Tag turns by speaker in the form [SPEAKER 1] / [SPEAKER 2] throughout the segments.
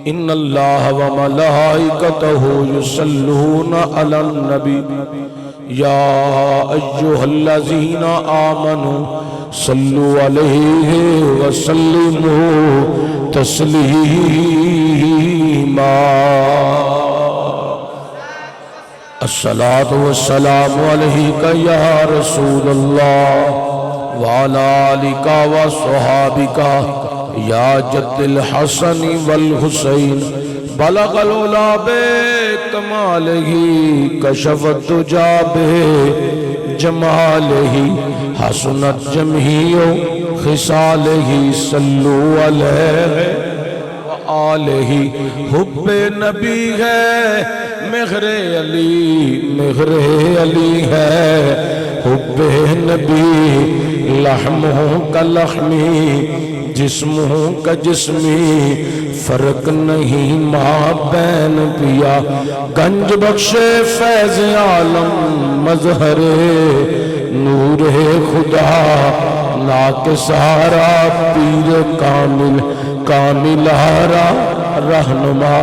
[SPEAKER 1] ان اللہ وملائکتہ یصلون علی النبی یا ایہا الذین آمنوا صلوا علیہ وسلموا تسلیما الصلاۃ والسلام علیک یا رسول اللہ وعلی آلک وصحابک یا جد الحسن والحسین بلغ العلا بکمالہ کشف الدجا بجمالہ حسنت جميع خصالہ صلو علیہ وآلہ حب نبی ہے مہر علی ہے حب نبی لحموں کا لحمی جسموں کا جسمی فرق نہیں ماں بین پیا گنج بخش فیض عالم مظہر نور خدا لاک سہارا پیر کامل کاملارا رہنما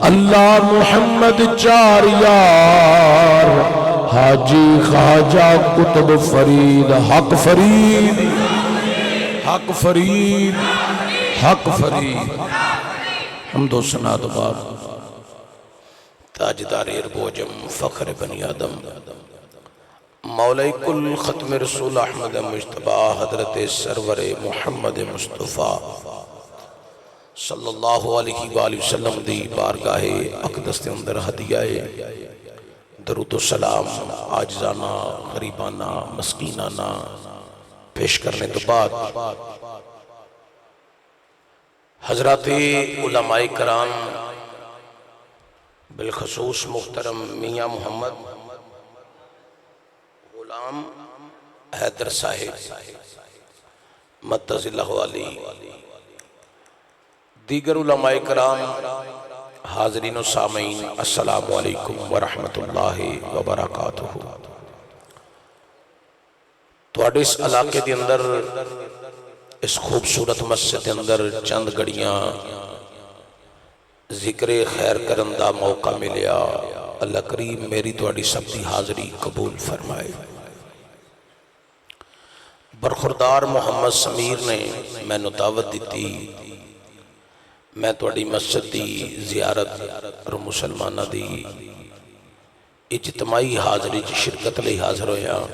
[SPEAKER 1] اللہ محمد چار یار حاجی خواجہ قطب فرید حق فرید حق فرید حق فرید حمد و ثنا و بعد تاجدار اربوجم فخر بنی آدم مولا کل ختم رسول احمد مجتبی حضرت سرور محمد مصطفیٰ صلی اللہ علیہ وآلہ وسلم دی بارگاہ اقدس کے اندر ہدیہ درود و سلام عاجزانہ غریبانہ مسکینانہ پیش کرنے تو بعد حضرات علماء کرام بالخصوص محترم میاں محمد غلام حیدر صاحب مدظ اللہ علی دیگر علماء کرام حاضرین و سامعین السلام علیکم ورحمت اللہ وبرکاتہ تو اس علاقے کے اندر اس خوبصورت مسجد کے اندر چند گھڑیاں ذکر خیر کرن دا موقع ملیا اللہ کریم میری تواڈی سب دی حاضری قبول فرمائے برخوردار محمد سمیر نے میں دعوت دیتی میں تواڈی مسجد دی زیارت اور مسلمانہ دی اجتماعی حاضری شرکت لئی حاضر ہویا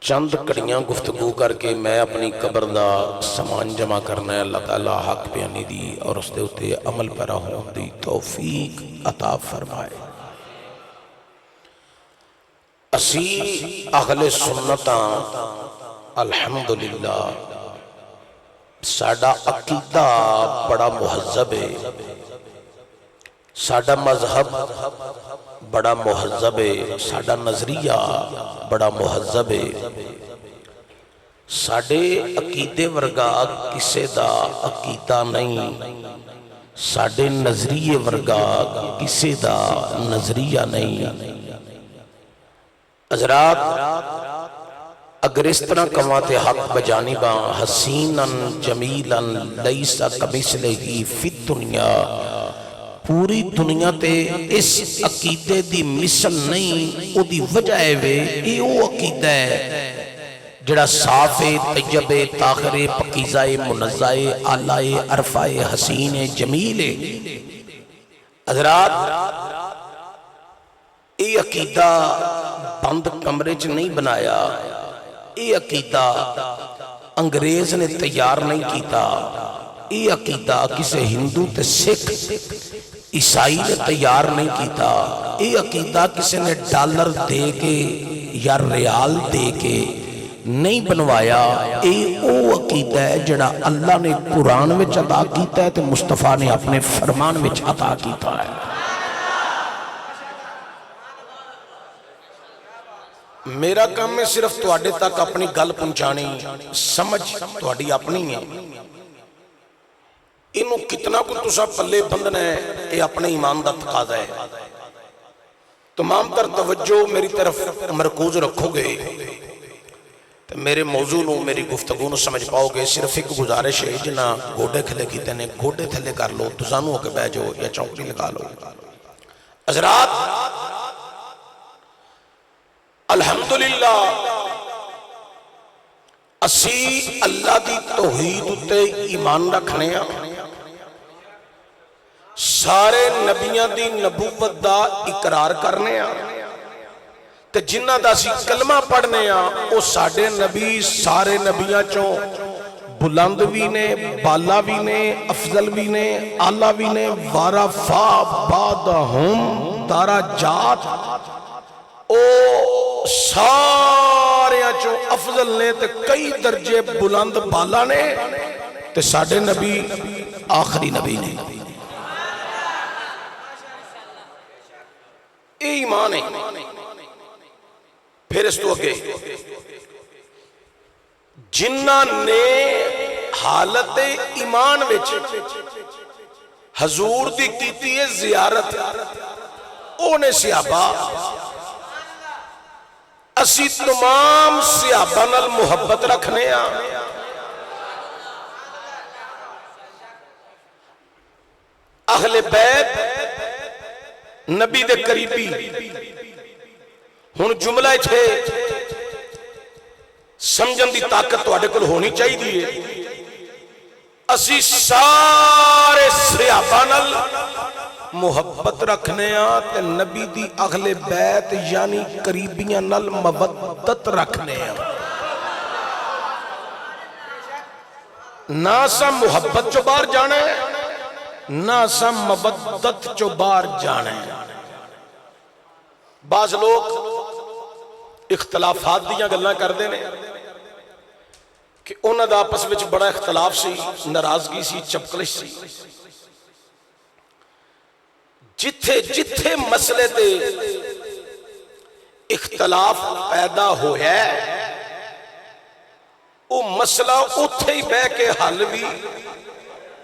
[SPEAKER 1] چند کڑیاں گفتگو کر کے میں اپنی قبر دا سامان جمع کرنا ہے اللہ تعالیٰ حق بیانی دی اور اس دے اتے عمل پیرا ہون دی توفیق عطا فرمائے اسی اہل سنتاں الحمدللہ ساڑا عقیدہ بڑا مہذب ہے ساڑا مذہب بڑا مہذب ہے ساڑا نظریہ بڑا مہذب ہے ساڑے عقیدے ورگا کسے دا عقیدہ نہیں ساڑے نظریے ورگا کسے دا نظریہ نہیں حضرات اگر اس طرح کماتے حق بجانباں حسیناً جمیلاً لیسا کمثلہ فی الدنیا پوری دنیا تے اس عقیدے دی مثل نہیں او دی وجہ ہے یہ او عقیدہ ہے جڑا صاف طیب طاہر پاکیزہ منزہ اعلیٰ عرفہ حسین جمیل حضرات یہ عقیدہ بند کمرے چ نہیں بنایا یہ عقیدہ انگریز نے تیار نہیں کیتا یہ عقیدہ کسے ہندو تے سکھ عیسائی نے تیار نہیں کیتا یہ عقیدہ کسی نے ڈالر دے کے یا ریال دے کے نہیں بنوایا یہ او عقیدہ ہے جڑا اللہ نے قرآن میں عطا کیتا ہے تے مصطفیٰ نے اپنے فرمان میں عطا کیتا ہے میرا کام میں صرف تواڈے تک اپنی گل پہنچانی سمجھ تواڈی اپنی ہے انہوں کتنا کو تسا پلے بندنا ہے یہ اپنے ایمان دا تقاضا ہے تمام تر توجہ میری طرف مرکوز رکھو گے تو میرے موضوع نو میری گفتگو نو سمجھ پاؤ گے. صرف ایک گزارش ہے جنا گوڑے کھلے کیتے نے گوڑے تھلے کر لو تزانو ہو کے بہ جاؤ یا چونکڑی لگا لو. حضرات الحمدللہ اسی اللہ دی توحید تے ایمان رکھنے ہیں. سارے نبیاں دی نبوت دا اقرار کرنے ہیں تے جنہ دا اسی کلمہ پڑھنے ہیں وہ ساڑھے نبی سارے نبیاں چوں بلند بھی نے بالا بھی نے افضل بھی نے آلہ بھی نے وارفا بعدہم درجات او سارے چوں افضل نے تے کئی درجے بلند بالا نے تے ساڑھے نبی آخری نبی نے. اے ایمان ہے. پھر اس تو اگے جنہ نے حالت ایمان وچ حضور دی کیتی ہے زیارت اونے صحابہ اسی تمام صحابہ نال محبت رکھنے ہیں. اہل بیت نبی دے قریبی ہن جملہ چھے سمجھن دی طاقت تو اڈے کل ہونی چاہی دیئے. اسی سارے صحابہ نال محبت رکھنے ہیں تے نبی دی اہل بیت یعنی قریبیاں نال مودت رکھنے ہیں. نہ سا محبت چو بار جانے نہ سا مودت چو بار جانے. بعض لوگ اختلافات دیاں گلنا کر دینے کہ انہاں دا آپس وچ بڑا اختلاف سی ناراضگی سی چپکلش سی. جتھے جتھے مسئلے تے اختلاف پیدا ہویا ہے وہ مسئلہ اتھے ہی بہ کے حل بھی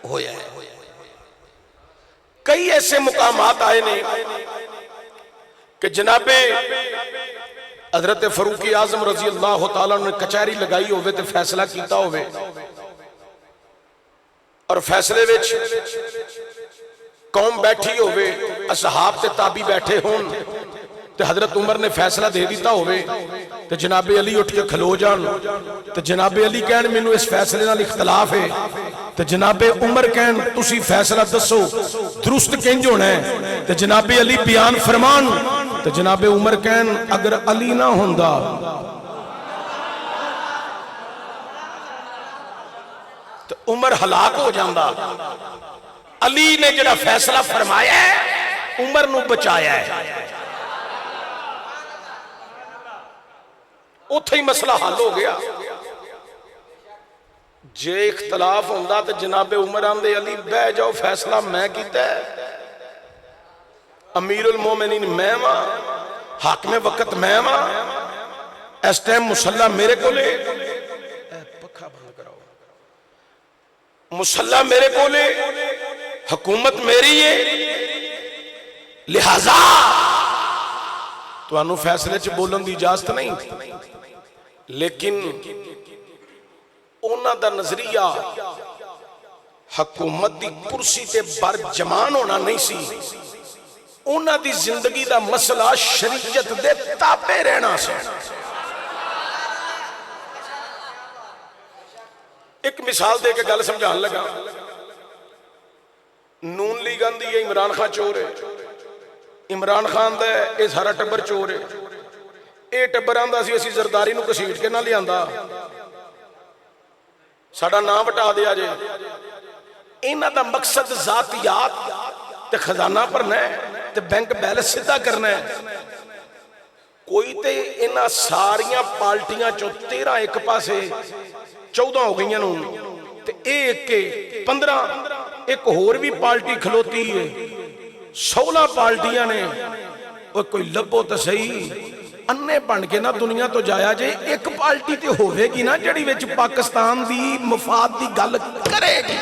[SPEAKER 1] ہویا ہے. کئی ایسے مقامات آئے نے کہ جناب حضرت فاروق اعظم رضی اللہ تعالیٰ نے کچہری لگائی ہوئے تے فیصلہ کیتا ہوئے اور فیصلے وچ قوم بیٹھی ہوئے اصحاب تے تابی بیٹھے ہون تے حضرت عمر نے فیصلہ دے دیتا ہوئے تے جناب علی اٹھ کے کھلو جان تے جناب علی کہن میں نے اس فیصلے نال اختلاف ہے تے جناب عمر کہن تسی فیصلہ دسو درست کنج ہونا ہے تے جناب علی بیان فرمان تے جناب عمر کہن اگر علی نہ ہوندا تو عمر ہلاک ہو جاندہ. علی نے جڑا فیصلہ فرمایا ہے عمر نو بچایا ہے. اتھے ہی مسئلہ حل ہو گیا. جے اختلاف ہوندہ تو جناب عمر آندے علی بہ جاؤ فیصلہ میں کیتا ہے امیر المومنین میں ماں حاکم وقت میں ماں اس ٹائم مسلح میرے کو لے پکھا بند کراؤ مسلح میرے کو لے حکومت میری ہے لہذا تو انہوں فیصلے چھ بولن دی اجازت نہیں. لیکن انہاں دا نظریہ حکومت دی کرسی تے بر جمان ہونا نہیں سی. انہاں دی زندگی دا مسئلہ شریعت دے تابع رہنا سے. ایک مثال دے کے گل سمجھان لگا. نون لیگ آندی ہے عمران خان چور ہے. عمران خان دا اے سارا ٹبر چور ہے. اے ٹبر آندہ سی اسی زرداری نو کسیٹ کے نہ لے آندہ ساڑا نام بٹا دیا جے. انہاں دا مقصد ذاتیات تے خزانہ پر نہ ہے تے بینک بیلنس سدھا کرنا ہے. کوئی تے انہاں ساریاں پارٹیاں چو 13 ایک پاسے 14 ہو گئیاں نوں تے ایک کے 15 ایک اور بھی پارٹی کھلوتی ہے 16 پارٹیاں نے. وہ کوئی لبو تو صحیح اننے بن کے نا دنیا تو جایا جے ایک پارٹی تے ہوئے گی نا جڑی وچ پاکستان دی مفاد دی گل کرے گی.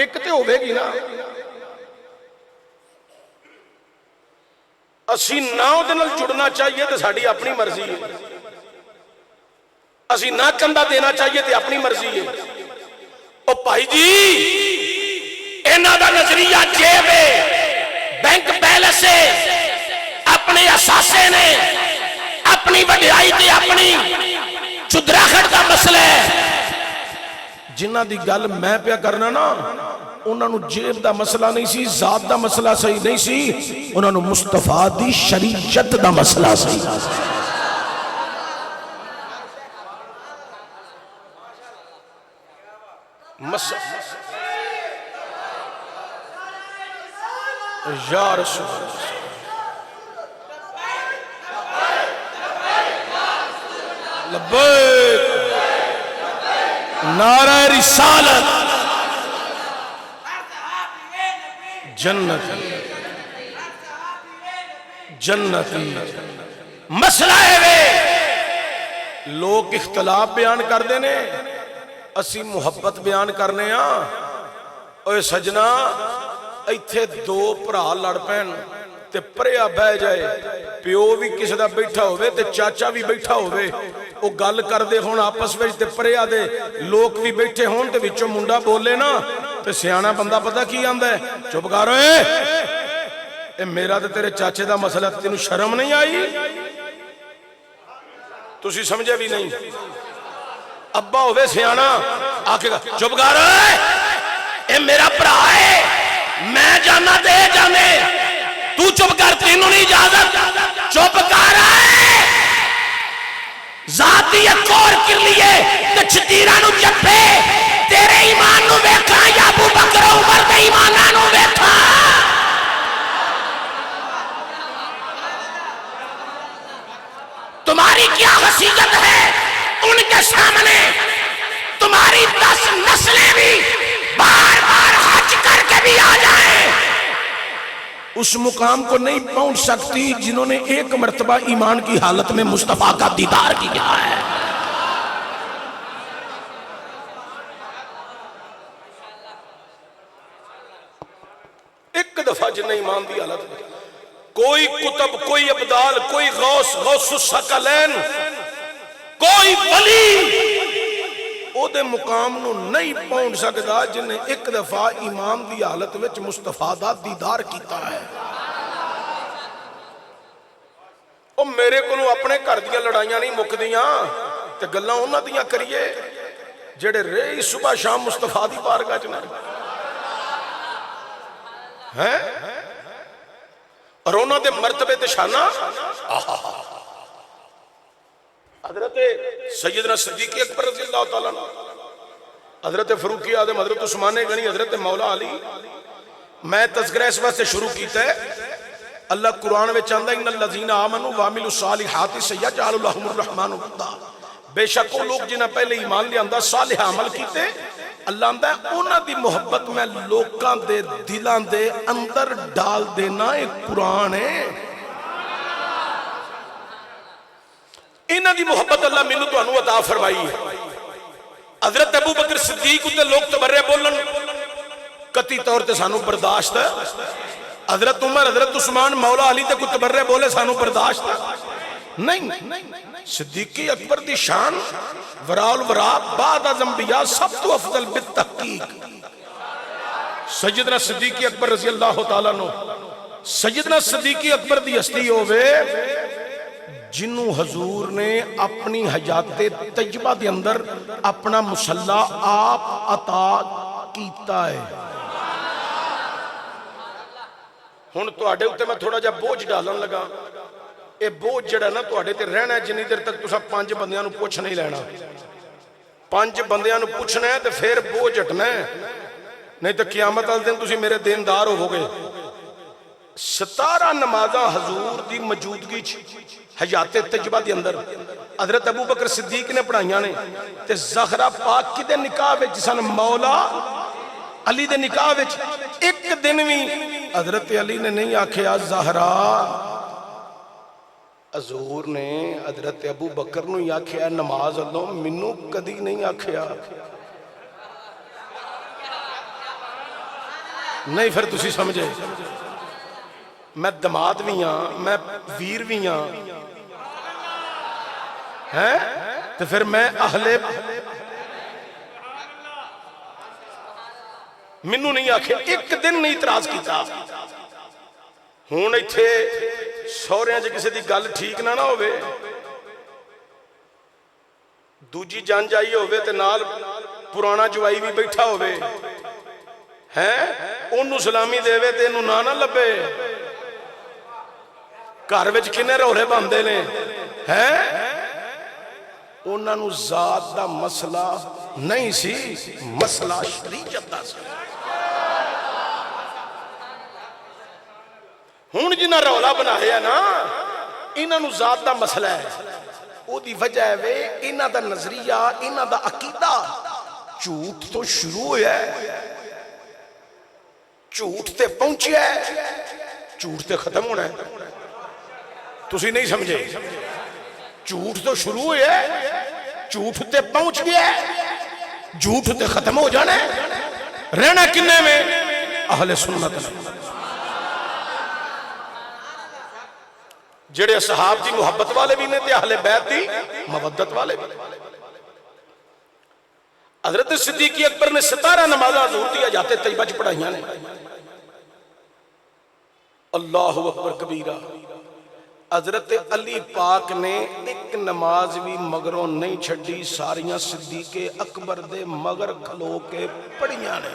[SPEAKER 1] ایک تے ہوئے گی نا. اسی نہ دے نال جڑنا چاہیے تو ساڑی اپنی مرضی ہے، اسی نہ کندہ دینا چاہیے تو اپنی مرضی ہے۔ او بھائی جی اینا دا نظریہ جیب ہے، بینک بیلنس ہے، اپنے احساسے نے، اپنی وڈیائی تے اپنی چدراہٹ دا مسئلہ ہے۔ جنہ دی گل میں پیا کرنا نا انہاں نو جیب دا مسئلہ نہیں سی، ذات دا مسئلہ صحیح نہیں سی، انہاں نو مصطفیٰ دی شریعت دا مسئلہ صحیح۔ یا رسول اللہ لبیک نعرہ رسالت جنت جنت مسئلہ ہے وے لوگ اختلاف بیان کر دینے اسی محبت بیان کرنے ہاں۔ اوہ سجنا ایتھے دو پرا لڑ پین تے پریا بہ جائے، پیو بھی کسی دا بیٹھا ہوئے تے چاچا بھی بیٹھا ہوئے، او گل کر دے ہون آپس وچ تے پریا دے لوگ بھی بیٹھے ہون تے وچوں منڈا بولے نا تے سیانا بندہ پتہ کی آندہ ہے، چپ کارو اے میرا تے تیرے چاچے دا مسئلہ تینوں شرم نہیں آئی؟ تسی سمجھے بھی نہیں۔ ابا ہوئے سیانا آکے گا چپ کارو اے میرا پرا ہے، میں جانا دے جانے، تو چپ کر، تینوں نہیں اجازت، چپ کر آئے ذاتی اکور کر لیے تچتیرانو جپے تیرے ایمان نو بیکھا یا ابو بکر عمر دے ایمانانو بیکھا۔ تمہاری کیا حیثیت ہے ان کے سامنے؟ تمہاری 10 نسلیں بھی بار بار حج کر کے بھی آ جائیں، اس مقام کو نہیں پہنچ سکتی جنہوں نے ایک مرتبہ ایمان کی حالت میں مصطفیٰ کا دیدار کیا ہے۔ ایک دفعہ جنہیں ایمان دی حالت میں کوئی کتب، کوئی ابدال، کوئی غوث، غوث الثقلین، کوئی ولی او دے مقام نو نہیں پہنچ سکتا جنہیں ایک دفعہ ایمان دی حالت وچ مصطفیٰ دا دیدار کیتا ہے۔ او میرے کو اپنے گھر دیاں لڑائیاں نہیں مک دیاں تے گلاں انہاں دیاں کریے جڑے رہی صبح شام مصطفیٰ دی بارگاہ چ ہیں اور انہاں دے مرتبے تے شانہ حضرت سیدنا صدیق اکبر رضی اللہ تعالیٰ حضرت فاروق اعظم، حضرت عثمان غنی، حضرت مولا علی۔ میں تذکرہ اس وقت سے شروع کیتا ہے، اللہ قرآن میں چاہتا ہے ان الذین آمنوا وعملوا الصالحات سیجعل لهم الرحمن ودا، بے شک وہ لوگ جنہاں پہلے ایمان لے آندہ صالح عمل کیتے اللہ آندہ ہے انہاں دی محبت میں لوکاں دے دلان دے اندر ڈال دینا ایک قرآن ہے۔ انہاں دی محبت اللہ مینوں تانوں عطا فرمائی ہے۔ حضرت ابو بکر صدیق تے لوگ تبرے بولن قطعی طور تے سانو برداشت ہے، حضرت عمر، حضرت عثمان، مولا علی تے کوئی تبرے بولے سانو برداشت ہے نہیں۔ صدیقی اکبر دی شان وراء الوراء بعد از انبیاء سب تو افضل بالتحقیق سیدنا صدیقی اکبر رضی اللہ تعالیٰ عنہ۔ سیدنا صدیقی اکبر دی ہستی ہوئے جنہوں حضور نے اپنی حیات طیبہ دے اندر اپنا مسلح آپ عطا کیتا ہے۔ ہن تواڈے اوتے میں تھوڑا جا بوجھ ڈالن لگا، اے بوجھ جڑا نا تواڈے تے رہنا ہے جنی دیر تک تساں 5 بندیاں نو پوچھ نہیں لینا۔ 5 بندیاں نو پوچھنا ہے تے پھر بوجھ ہٹنا ہے، نہیں تو قیامت والے دن تسی میرے دیندار ہو گے۔ 17 نمازاں حضور دی موجودگی حیات طیبہ دے اندر حضرت ابو بکر صدیق نے پڑھائیاں نے تے زہرا پاک کی دے نکاح وچ سن مولا علی دے نکاح وچ ایک دن بھی حضرت علی نے نہیں آکھیا زہرا، حضور نے حضرت ابو بکر نو ہی آکھیا نماز اللہ، منو کدی نہیں آکھیا۔ نہیں پھر تسی سمجھے میں دماد بھی ہاں، میں ویر بھی ہاں ہیں، تو پھر میں اہل مینوں نہیں آکھے ایک دن نہیں اعتراض کیتا۔ ہون ایتھے سوہریاں جے کسی دی گل ٹھیک نہ ہوئے، دوجی جان جائی ہوئے تے نال پرانا جوائی بھی بیٹھا ہوئے ہیں، انہوں سلامی دے وے تے انہوں نہ لبے، گھر وچ کنے رولے باندے نے ہیں، انہاں نو ذات دا مسئلہ نہیں سی، مسئلہ شریعت دا سی۔ ہون جنہ رولا بنایا نا انہاں نو ذات دا مسئلہ ہے، او دی وجہ ہے وے انہاں دا نظریہ، انہاں دا عقیدہ جھوٹ تو شروع ہویا ہے، جھوٹ تے پہنچیا ہے، جھوٹ تے ختم ہونا ہے۔ تسی نہیں سمجھے، جھوٹ تو شروع ہویا ہے، جھوٹ تے پہنچ گیا ہے، جھوٹ تے ختم ہو جانا ہے۔ رہنا کنے میں اہل سنت میں، جڑے صحاب دی محبت والے بھی نے تے اہل بیت دی مودت والے بھی۔ حضرت صدیق اکبر نے 17 نمازاں حضور دیا جاتے طیبہ چ پڑھائیاں نے۔ اللہ اکبر کبیرہ، حضرت علی پاک نے ایک نماز بھی مگروں نہیں چھڑی، ساریاں صدیق اکبر دے مگر کھلو کے پڑھیاں نے۔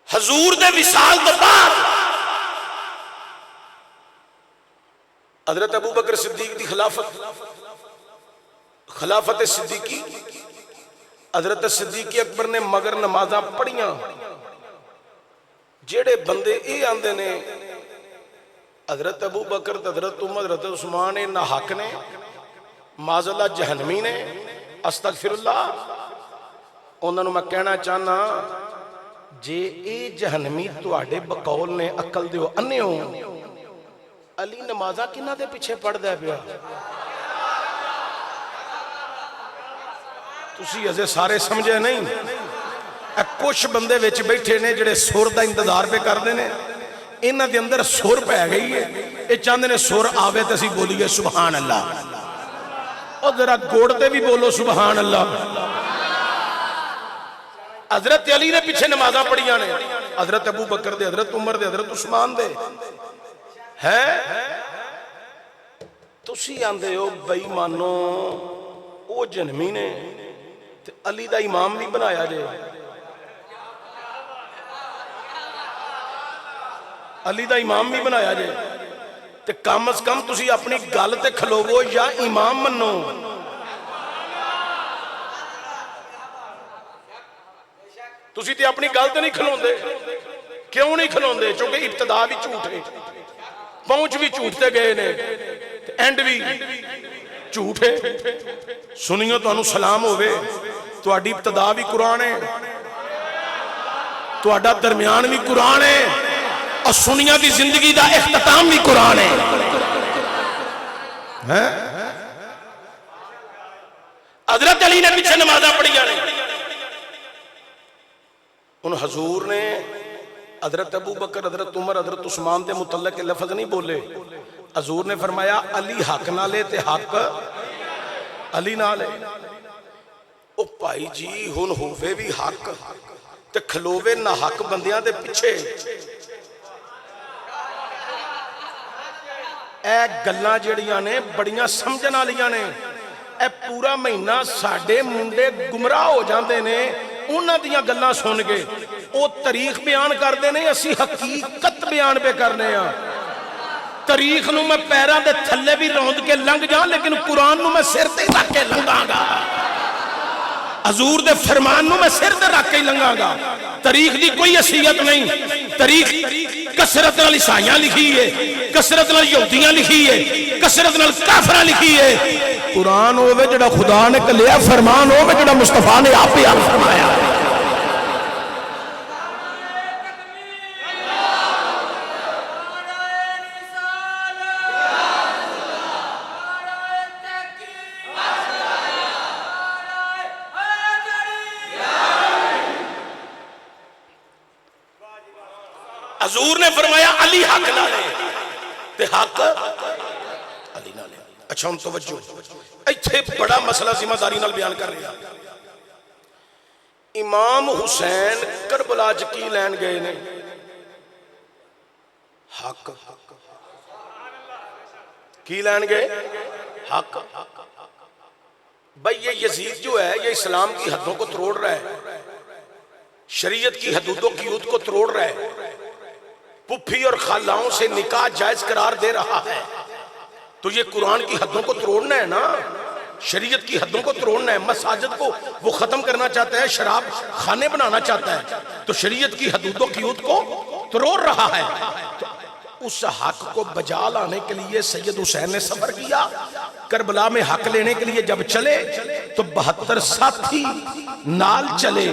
[SPEAKER 1] حضور دے وصال دے بعد حضرت ابو بکر صدیق دی خلافت صدیقی، حضرت صدیق اکبر نے مگر نمازاں پڑھیاں۔ جیڑے بندے اے آندے نے حضرت ابو بکر، حضرت عمر، حضرت عثمان نہ حق نے، معاذ اللہ جہنمی نے، استغفر اللہ، انہوں نے میں کہنا چاہنا جے اے جہنمی تواڈے بقول نے عقل دیو انے ہوں، علی نمازہ کنہ دے پیچھے پڑھ دے پیا؟ تسی ازے سارے سمجھے نہیں؟ کچھ بندے ویچ بیٹھے نے جڑے سور دا انتظار پہ کر دینے، انہاں دے اندر سور پہ گئی ہے، اے چاندے نے سور آوے تسی بولیے سبحان اللہ، اور ذرا گوڑتے بھی بولو سبحان اللہ۔ حضرت علی نے پیچھے نمازاں پڑھیاں نے، حضرت ابو بکر دے، حضرت عمر دے، حضرت عثمان دے ہے۔ تسی آندے ہو بھائی مانو او جنمی نے تے علی دا امام بھی بنایا جے، علی دا امام بھی بنایا جے، تے کم از کم تسی اپنی گل تے کھلوو یا امام منو۔ تسی تے اپنی گل تے نہیں کھلون دے، کیوں نہیں کھلون دے؟ چونکہ ابتدا بھی جھوٹ ہے، پہنچ بھی جھوٹ تے گئے نے، اینڈ بھی جھوٹ ہے۔ سنیو تو انو سلام ہوئے، تو اڈی ابتدا بھی قرآن ہے، تو اڈا درمیان بھی قرآن ہے، اور سنیا دی زندگی دا اختتام بھی قرآن ہے۔ حضرت علی نے پیچھے نمازاں پڑھیاں نے، ان حضور نے حضرت ابو بکر، حضرت عمر، حضرت عثمان دے متعلق کے لفظ نہیں بولے، حضور نے فرمایا علی حق نہ لے تے حق علی نہ لے۔ او بھائی جی ہن ہووے بھی حق تے کھلووے نہ حق بندیاں دے پیچھے، اے گلاں جڑیاں نے بڑیاں سمجھن والیاں نے، اے پورا مہینہ ساڈے منڈے گمراہ ہو جاندے نے انہاں دیاں گلاں سن کے، او تاریخ بیان کردے نہیں، اسی حقیقت بیان پہ کرنے ہیں۔ تاریخ نو میں پیران دے تھلے بھی روند کے لنگ جاؤں، لیکن قرآن نو میں سر تے رکھ کے لنگاں گا، حضور دے فرمان نو میں سر تے رکھ کے لنگاں گا۔ تاریخ دی کوئی حیثیت نہیں، تاریخ کثرت نال عیسائیاں لکھی ہے، کثرت نال یہودیاں لکھی ہے، کثرت نال کافراں لکھی ہے۔ قرآن ہوئے جڑا خدا نے کلیا، فرمان ہوئے جڑا مصطفیٰ نے آپ ہی آپ فرمایا۔ حضور نے فرمایا علی حق نہ لے تے حق علی نہ لے. اچھا ہم توجہ ایتھے بڑا مسئلہ ذمہ داری نال بیان کر رہا. امام حسین کربلا چ کی لین گئے نے؟ حق. کی لین گئے؟ حق. بھئی یہ یزید جو ہے یہ اسلام کی حدوں کو تروڑ رہا ہے, شریعت کی حدود و قیود کو تروڑ رہا ہے, پھپھی اور خالاؤں سے نکاح جائز قرار دے رہا ہے. تو یہ قرآن کی حدوں کو تروڑنا ہے نا, شریعت کی حدوں کو تروڑنا ہے. مساجد کو وہ ختم کرنا چاہتا ہے, شراب خانے بنانا چاہتا ہے, تو شریعت کی حدود و قیود کو تروڑ رہا ہے. تو اس حق کو بجا لانے کے لیے سید حسین نے سفر کیا. کربلا میں حق لینے کے لیے جب چلے تو 72 ساتھی نال چلے.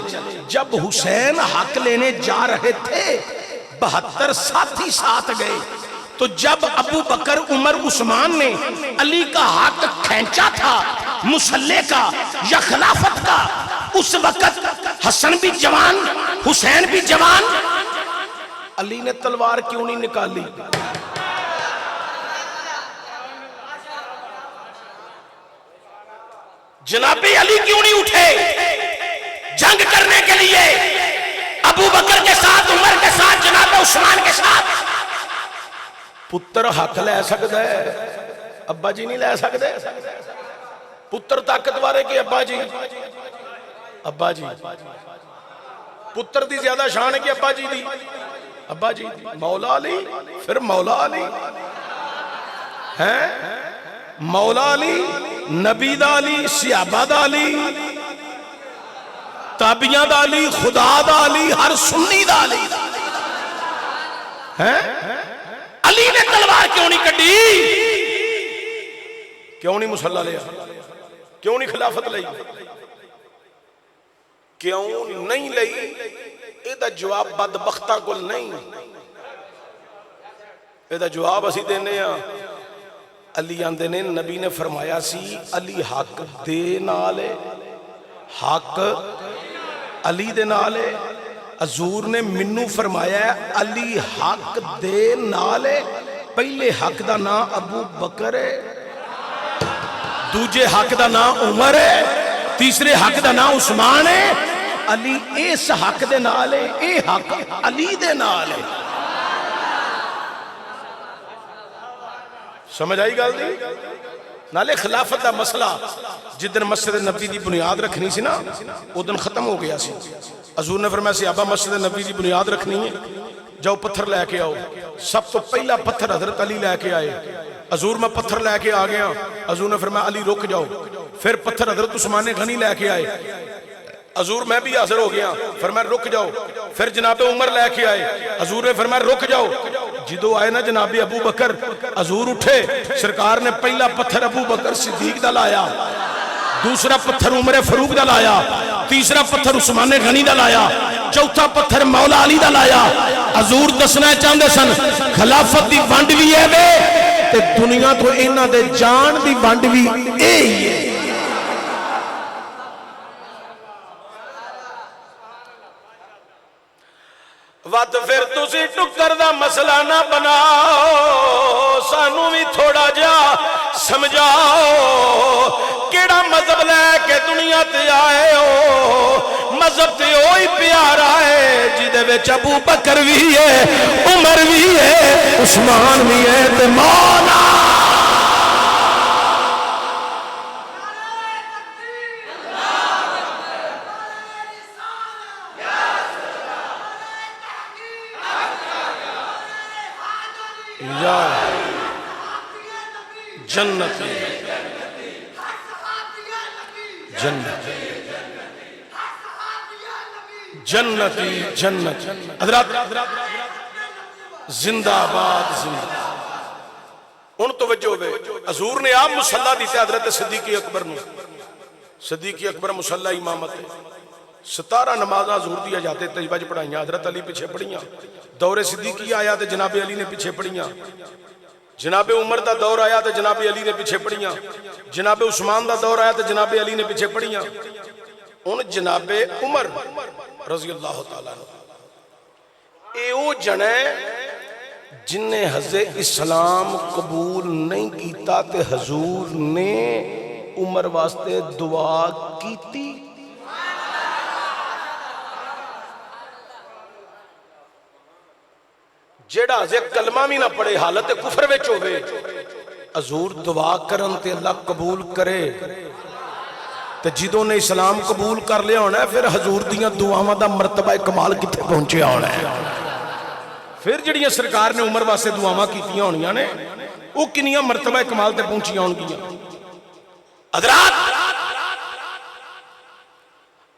[SPEAKER 1] جب حسین حق لینے جا رہے تھے 72 ساتھی ساتھ گئے. تو جب ابو بکر عمر عثمان نے علی کا حق کھینچا تھا مسلح کا یا خلافت کا, اس وقت حسن بھی جوان حسین بھی جوان, علی نے تلوار کیوں نہیں نکالی؟ جناب علی کیوں نہیں اٹھے جنگ کرنے کے لیے ابو بکر کے ساتھ, عمر کے ساتھ, جناب عثمان کے ساتھ؟ پتر حق لے سکتا ہے, ابا جی نہیں لے سکتے. پتر طاقتور ہے کہ ابا جی؟ ابا جی. پتر دی زیادہ شان ہے کہ ابا جی دی؟ ابا جی. مولا علی, پھر مولا علی ہیں, مولا علی, نبی دا علی, صحابہ دا علی, تابعیاں دا علی, خدا دا علی, ہر سنی دا علی ہیں. علی نے تلوار کیوں نہیں کٹی؟ کیوں نہیں مصلی لیا؟ کیوں نہیں خلافت لئی؟ کیوں نہیں لئی؟ ایدہ جواب بدبختہ کو نہیں, ایدہ جواب اسی دینے ہیں. علی آندے نے نبی نے فرمایا سی علی حق دے نالے, حق علی دے نالے. حضور نے منو فرمایا ہے علی حق دے نالے. پہلے حق دا نام ابو بکر ہے, دوجے حق دا نام عمر ہے, تیسرے حق دا نام عثمان ہے. علی اس حق دے نالے, اے حق علی دے نالے. سمجھ آئی گل دی؟ نالے خلافت دا مسئلہ جدن مسجد نبی دی بنیاد رکھنی سی نا ادن ختم ہو گیا سی. حضور نے فرمایا سی ابا مسجد نبی دی بنیاد رکھنی ہے, جاؤ پتھر لے کے آؤ. سب تو پہلا پتھر حضرت علی لے کے آئے. حضور میں پتھر لے کے آ گیا. حضور نے فرمایا علی رک جاؤ. پھر پتھر حضرت عثمان غنی لے کے آئے. حضور میں بھی حاضر ہو گیا, فرمایا رک جاؤ. پھر جناب عمر لے کے آئے. حضور نے فرمایا رک جاؤ. جدو آئے نا جناب ابو بکر, حضور اٹھے, سرکار نے پہلا پتھر ابو بکر صدیق دا لایا, دوسرا پتھر عمر فاروق دا لایا, تیسرا پتھر عثمان غنی دا لایا, چوتھا پتھر مولا علی دا لایا. حضور دسنا چاہندے سن خلافت دی ونڈ بھی ہے وے تے دنیا تو انہاں دے جان دی ونڈ بھی اے ہی ہے. وقت پھر تسی ٹکر دا مسئلہ نہ بناؤ, سانو بھی تھوڑا جا سمجھاؤ. کیڑا مذہب لے کے دنیا تے آئے ہو؟ مذہب تے ہوئی پیارا ہے جدے وچ ابو بکر بھی ہے, عمر بھی ہے, عثمان بھی ہے تے مولا. جنت جنت جنتی جنت. حضرات زندہ آباد زندہ. ان توجہ ہوئے حضور نے آپ مصلی دیتے حضرت صدیق اکبر نے. صدیق اکبر مصلی امامت 17 نمازہ حضور دیا جاتے, تجبہ پڑھائیاں, حضرت علی پیچھے پڑھیاں. دور صدیقی آیا تو جناب علی نے پیچھے پڑھیاں. جناب عمر دا دور آیا تو جناب علی نے پیچھے پڑھیاں. جناب عثمان دا دور آیا تو جناب علی نے پیچھے پڑھیاں. ان جناب عمر رضی اللہ تعالیٰ عنہ اے او جنے جن نے حضرت اسلام قبول نہیں کیتا تے حضور نے عمر واسطے دعا کیتی. جیڑا حضرت کلمہ بھی نہ پڑے حالت کفر وچ ہوئے حضور دعا کرن تے اللہ قبول کرے. تے جدوں نے اسلام قبول کر لیا ہونا ہے پھر حضور دیاں دعاواں دا مرتبہ کمال کتے پہنچیا ہونا ہے. پھر جڑیاں سرکار نے عمر واسطے دعاواں کیتیاں ہونیاں نے وہ کنیاں مرتبہ کمال تے پہنچیاں ہونگیاں. حضرات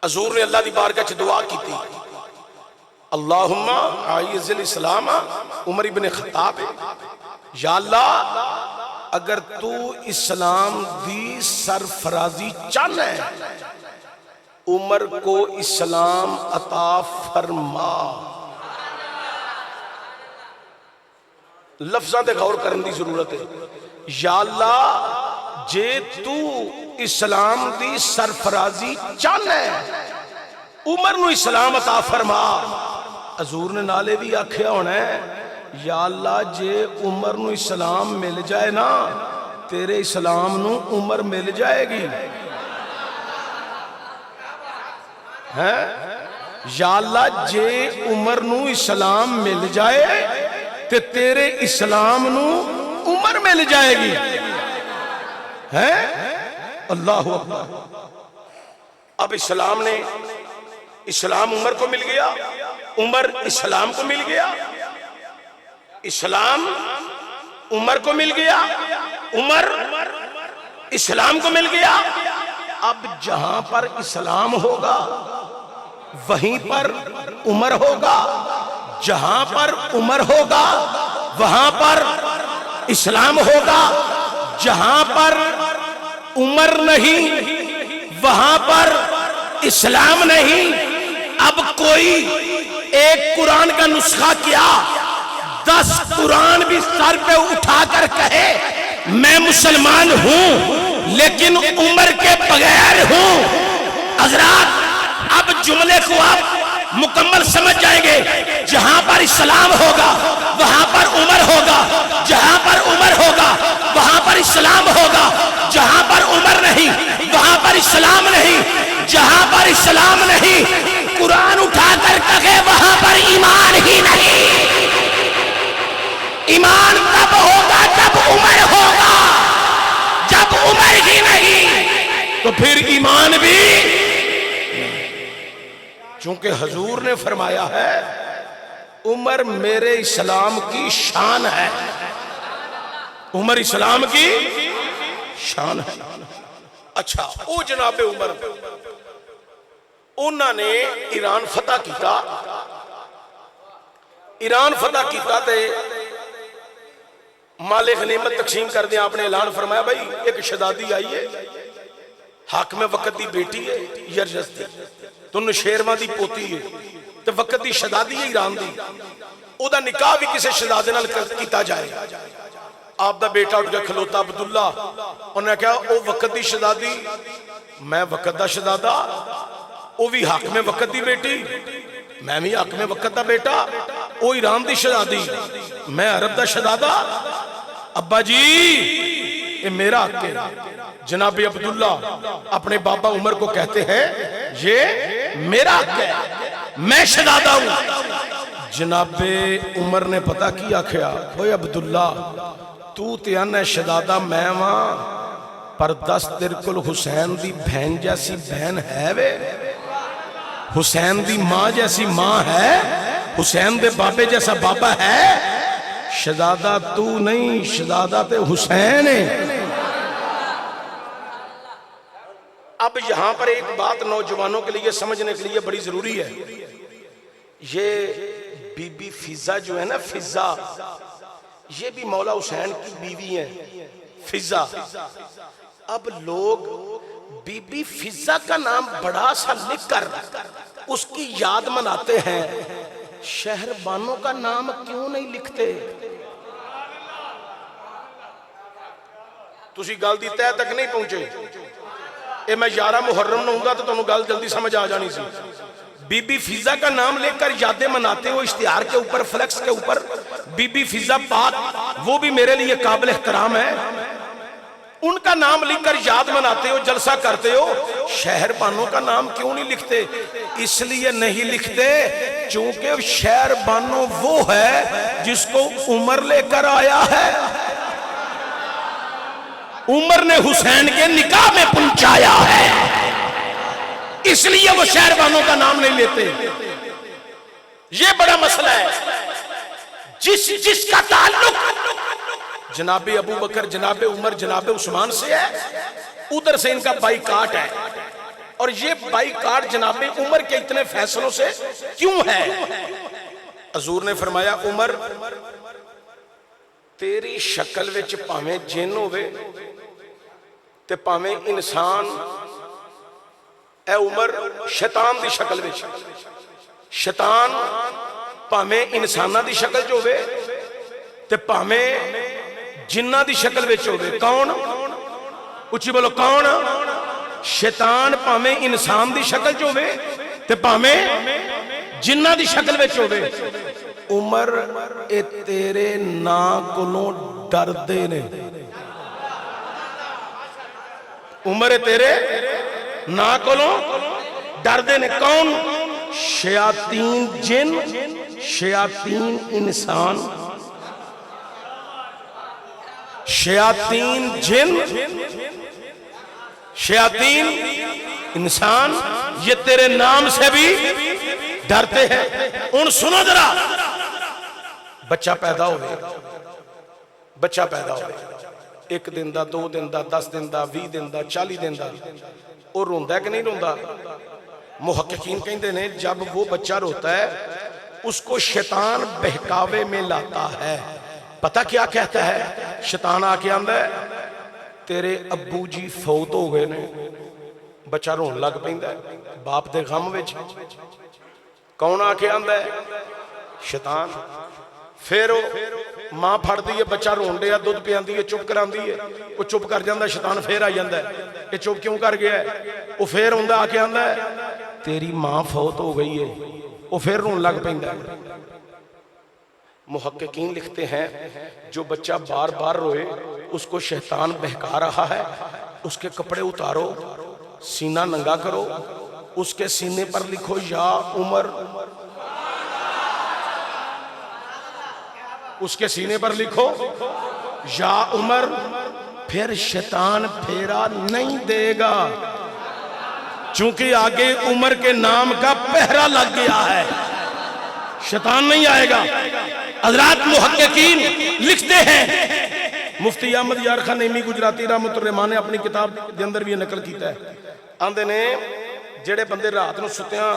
[SPEAKER 1] حضور نے اللہ دی بارگاہ چ دعا کیتی اللہم اعز الاسلام عمر ابن خطاب یا اللہ اگر تو اسلام دی سرفرازی چاہنا ہے عمر کو اسلام عطا فرما. لفظاں تے غور کرن دی ضرورت ہے. یا اللہ جے تو اسلام دی سرفرازی چاہنا ہے عمر نو اسلام عطا فرما. حضور نے نالے بھی آکھیا ہونا ہے یا اللہ جے عمر نو اسلام مل جائے نا تیرے اسلام نو عمر مل جائے گی. یا اللہ جے عمر نو اسلام مل جائے تے تیرے اسلام نو عمر مل جائے گی. اللہ اکبر. اب اسلام عمر کو مل گیا, عمر اسلام کو مل گیا, اسلام عمر کو مل گیا, عمر اسلام کو مل گیا. اب جہاں پر اسلام ہوگا وہیں پر عمر ہوگا, جہاں پر عمر ہوگا وہاں پر اسلام ہوگا, جہاں پر عمر نہیں وہاں پر اسلام نہیں. اب کوئی ایک قرآن کا نسخہ کیا 10 قرآن بھی سر پہ اٹھا کر کہے میں مسلمان ہوں لیکن عمر کے بغیر ہوں. حضرات اب جملے کو آپ مکمل سمجھ جائیں گے. جہاں پر اسلام ہوگا وہاں پر عمر ہوگا, جہاں پر عمر ہوگا وہاں پر اسلام ہوگا, جہاں پر عمر نہیں وہاں پر اسلام نہیں, جہاں پر اسلام نہیں قرآن اٹھا کر کہے وہاں پر ایمان ہی نہیں. ایمان تب ہوگا جب عمر ہوگا, جب عمر ہی نہیں تو پھر ایمان بھی. چونکہ حضور نے فرمایا ہے عمر میرے اسلام کی شان ہے, عمر اسلام کی شان ہے. اچھا او جناب عمر انہوں نے ایران فتح کیتا, ایران فتح کیتا تے مال غنیمت تقسیم کر دیا. آپ نے اعلان فرمایا بھائی ایک شہزادی آئی ہے حاکم وقت دی بیٹی ہے یرجس دی تو نشیرواں دی پوتی ہے تے وقت دی شہزادی ہے ایران دی, او دا نکاح بھی کسی شہزادے نال کیتا جائے. آپ دا بیٹا اٹھ گیا کھلوتا عبداللہ, انہوں نے کہا او وقت دی شہزادی میں وقت دا شہزادہ, او بھی حاکم وقت دی بیٹی میں بھی حاکم وقت دا بیٹا, او ایران دی شہزادی میں عرب دا شہزادہ. ابا جی یہ میرا حق ہے. جناب عبداللہ اپنے بابا عمر کو کہتے ہیں یہ میرا حق ہے میں شہزادہ ہوں. جناب عمر نے پتا کیا کیا اوے عبداللہ تو تیان ہے شہزادہ میں وہاں پر 10 ترکل حسین دی بہن جیسی بہن ہے وے, حسین دی ماں جیسی ماں ہے, حسین دے بابے جیسا بابا ہے. شہزادہ تو نہیں شہزادہ تے حسین ہے. اب یہاں پر ایک بات نوجوانوں کے لیے سمجھنے کے لیے بڑی ضروری ہے. یہ بی بی فضہ جو ہے نا, فضہ یہ بھی مولا حسین کی بیوی ہیں فضہ. اب لوگ بی بی فضہ کا نام بڑا سا لکھ کر اس کی یاد مناتے ہیں, شہر بانوں کا نام کیوں نہیں لکھتے؟ تسی گل دی تہ تک نہیں پہنچے. اے میں 11 محرم نہ ہوں گا تو تمہیں گل جلدی سمجھ آ جانی سی. بی بی فضا کا نام لے کر یادیں مناتے ہو اشتہار کے اوپر، فلیکس کے اوپر، بی بی فضا پاک، وہ بھی میرے لیے قابل احترام ہے، ان کا نام لکھ کر یاد مناتے ہو، جلسہ کرتے ہو، شہر بانوں کا نام کیوں نہیں لکھتے؟ اس لیے نہیں لکھتے چونکہ شہر بانوں وہ ہے جس کو عمر لے کر آیا ہے، عمر نے حسین کے نکاح میں پہنچایا ہے، اس لیے وہ شہر بانوں کا نام نہیں لیتے۔ یہ بڑا مسئلہ ہے۔ جس کا تعلق جناب ابو بکر، جناب عمر، جناب عثمان سے ہے، ادھر سے ان کا بائیکاٹ ہے، اور یہ بائیکاٹ جناب عمر کے اتنے فیصلوں سے کیوں ہے؟ حضور نے فرمایا عمر تیری شکل وچ پاویں جن ہوئے تے پاویں انسان، اے عمر شیطان دی شکل وچ، شیطان پاویں انسانہ دی شکل جو ہوئے تے پاویں جنہ دی شکل وچ ہوئے، کون؟ اچھی بولو کون؟ شیطان پاویں انسان دی شکل جو ہوئے تے پاویں جنہ دی شکل وچ ہوئے۔ عمر اے تیرے نا کولوں ڈردے نے، عمر تیرے نا کولوں ڈردے نے، کون؟ شیاطین جن، شیاطین انسان، شیاطین جن، شیاطین انسان، یہ تیرے نام سے بھی ڈرتے ہیں۔ ان سنو ذرا، بچہ پیدا ہوئے، بچہ پیدا ہوئے، 1 دن دا، 2 دن دا، 10 دن دا، 20 دن دا، 40 دن دا، اور روندا ہے کہ نہیں روندا؟ محققین کہندے نے جب وہ بچہ روتا ہے اس کو شیطان بہکاوے میں لاتا ہے۔ پتہ کیا کہتا ہے؟ شیطان آ کے آندا ہے تیرے ابو جی فوت ہو گئے نے، بچہ رون لگ پیندا ہے باپ دے غم وچ۔ کون آ کے آندا ہے؟ شیطان۔ پھر ماں پھڑ دی ہے، بچہ رون دیا، دودھ پیاندی ہے، چپ کران دی ہے، وہ چپ کر جاندہ ہے، شیطان پھر آ جاندہ ہے، یہ چپ کیوں کر گیا ہے؟ وہ پھر ہوندہ آ کے آندہ ہے تیری ماں فوت ہو گئی ہے، وہ پھر رون لگ پیندا ہے۔ محققین لکھتے ہیں جو بچہ بار بار روئے اس کو شیطان بہکا رہا ہے، اس کے کپڑے اتارو، سینہ ننگا کرو، اس کے سینے پر لکھو یا عمر، اس کے سینے پر لکھو یا عمر، پھر شیطان پھیرا نہیں دے گا، چونکہ آگے عمر کے نام کا پہرا لگ گیا ہے، شیطان نہیں آئے گا۔ حضرات محققین لکھتے ہیں، مفتی احمد یار خان نعیمی گجراتی رحمت الرحمان نے اپنی کتاب دے اندر بھی یہ نقل کیتا ہے، آندے نے جڑے بندے رات نو ستیاں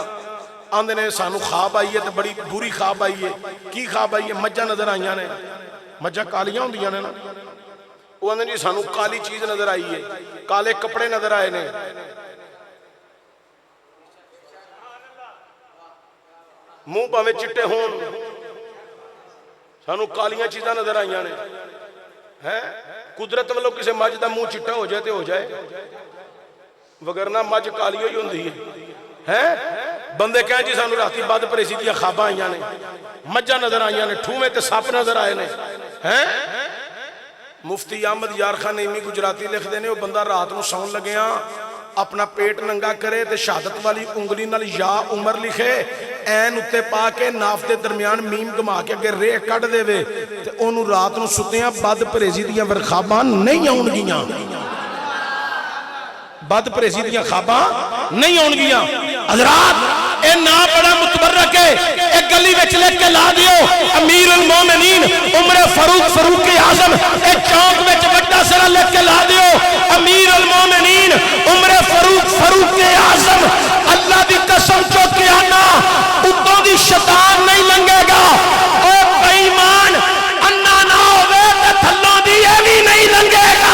[SPEAKER 1] آندے نے سانو خواب آئی ہے تو بڑی بری خواب آئی ہے، کی خواب آئی ہے؟ مجھا نظر آئیاں نے، مجھا کالیاں ہوں دیاں نے نا، وہ آندے جی سانو کالی چیز نظر آئی ہے، کالے کپڑے نظر آئے نے، منہ پاویں چٹے ہون، سانو کالیاں چیزاں نظر آئیاں نے، قدرت والوں کسے مجھ دا منہ چٹا ہو جائے تے ہو جائے، وگرنہ مجھ کالی ہوئی ہوندی ہے، بندے کہیں جی سانو راتی بد پریسی دیا خواباں آئیاں نے، مجھا نظر آئیاں نے، ٹھومے تے سپ نظر آئے نے۔ مفتی احمد یار خان نعیمی گجراتی لکھ دینے وہ بندہ رات نو سون لگیاں اپنا پیٹ ننگا کرے تے شہادت والی انگلی نال یا عمر لکھے، این اتے پا کے ناف دے درمیان میم گما کے اگر ریح کٹ دے وے تے انہوں رات نو ستیاں بد پریزی دیا ورخاباں نہیں آن گیاں، بد پریزی دیا خواباں نہیں آن گیاں۔ حضرات اے نا بڑا متبرک ہے، ایک گلی وچ لے کے لا دیو امیر المومنین عمر فاروق اعظم، اے چوک وچ بڑا سرا لے کے لا دیو امیر المومنین عمر فاروق اعظم، اللہ دی قسم چوکے آنا اتوں دی شیطان نہیں لنگے گا، اے بے ایمان انا نہ ہوئے تے تھلوں دی یہ بھی نہیں لنگے گا۔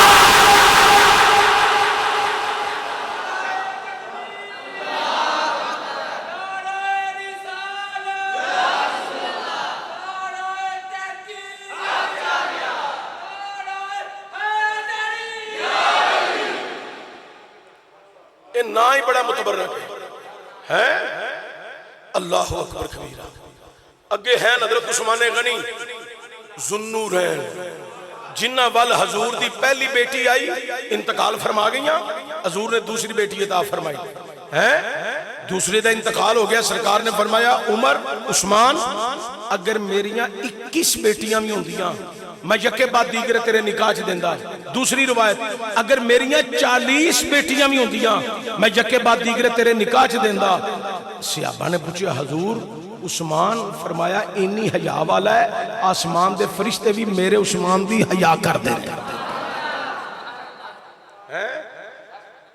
[SPEAKER 1] نا ہی بڑا متبرک ہے، اللہ اکبر کبیرہ. اگے ہیں حضرت عثمان غنی ذوالنورین جنہ وال حضور دی پہلی بیٹی آئی انتقال فرما گئیاں، حضور نے دوسری بیٹی عطا فرمائی ہے. دوسرے دا انتقال ہو گیا، سرکار نے فرمایا عمر عثمان اگر میریاں 21 بیٹیاں بھی ہوندیاں میں یکے بعد دیگر تیرے نکاح چ دیندا. دوسری روایت اگر میریاں 40 بیٹیاں بھی ہوندیاں میں یکے بعد دیگر تیرے نکاح چ دیندا. صحابہ نے پوچھا حضور عثمان، فرمایا اینی حیا والا ہے آسمان دے فرشتے بھی میرے عثمان دی حیا کر دیں.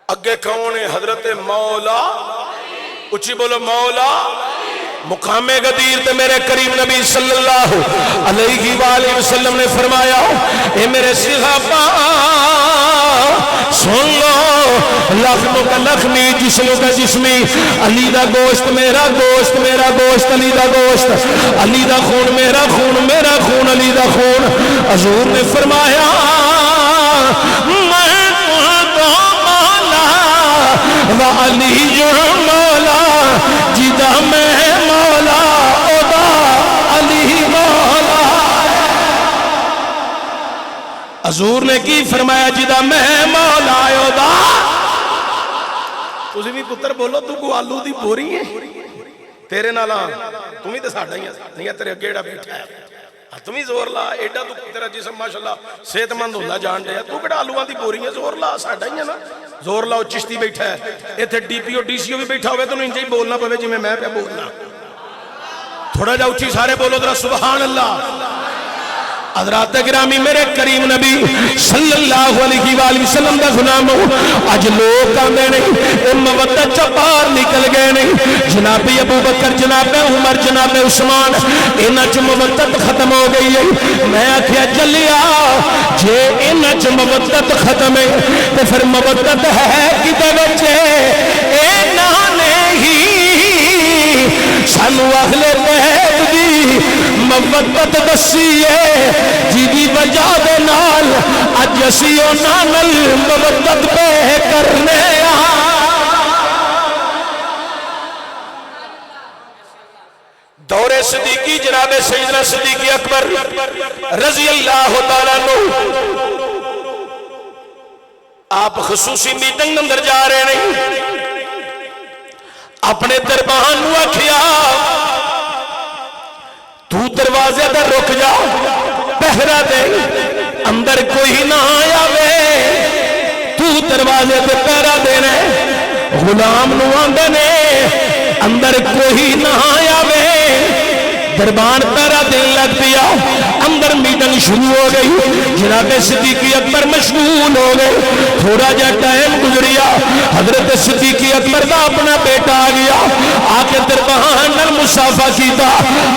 [SPEAKER 1] اگے کون ہے؟ حضرت مولا، اچھی بولو مولا. مقام غدیر تے میرے کریم نبی صلی اللہ علیہ وآلہ وسلم نے فرمایا اے میرے صحابہ سن لو، لخموں کا لخمی جسموں کا جسمی، علی دا گوشت میرا گوشت، میرا گوشت علی دا گوشت، علی دا خون میرا خون، میرا خون علی دا خون. حضور نے فرمایا میں تو مولا و علی جو مولا، جدا میں مولا ادا علی مولا. حضور نے کی فرمایا جدا میں مولا ادا. تسی بھی پتر بولو تو کو آلو دی بوری ہے تیرے نالا، تمہیں تو ساڑھا ہی ہے نہیں تیرے اگیڑا بیٹھا ہے تمہیں زور لا. ایڈا تو تیرا جسم ماشاءاللہ صحت مند اللہ جان دے تو کڑا آلوان دی بوری ہے، زور لا ساڑھا ہی ہے نا. زور لاؤ چشتی بیٹھا ہے ایتھے D P O D C او بھی بیٹھا ہوئے تو انہیں ہی بولنا پوے جی میں پہ بولنا. تھوڑا جا اچھی سارے بولو ذرا سبحان اللہ. حضرات گرامی میرے کریم نبی صلی اللہ علیہ وآلہ وسلم دا غلام آج لوگ آندے نہیں مودت چا باہر نکل گئے نہیں. جناب ابو بکر، جناب عمر، جناب عثمان انہاں چ مودت ختم ہو گئی ہے. میں آکھیا جلیا جے انہاں چ مودت ختم ہے تے پھر مودت ہے کدے وچ؟ انہاں نے ہی سانو اہل بیت دی مودت دسی ہے جی دی وجہ دے نال اج اسی انہاں نال مودت پہ کرنے دور صدیقی جناب سیدنا صدیق اکبر رضی اللہ تعالیٰ عنہ آپ خصوصی میٹنگ اندر جا رہے نہیں، اپنے دربان نو آکھیا تو دروازے در رک جا پہرا دے اندر کوئی نہ آیا وے. تو دروازے در پہرا دینے غلام نو آندے نے اندر کوئی نہ آیا وے. دربان پہرا دین لگ پیا، اندر میٹنگ شروع ہو گئی. جناب صدیق اکبر مشغول ہو گئے. تھوڑا جا ٹائم گزریا، حضرت صدیق اکبر دا اپنا بیٹا آ گیا، آ کے دربان نال مصافحہ کیتا،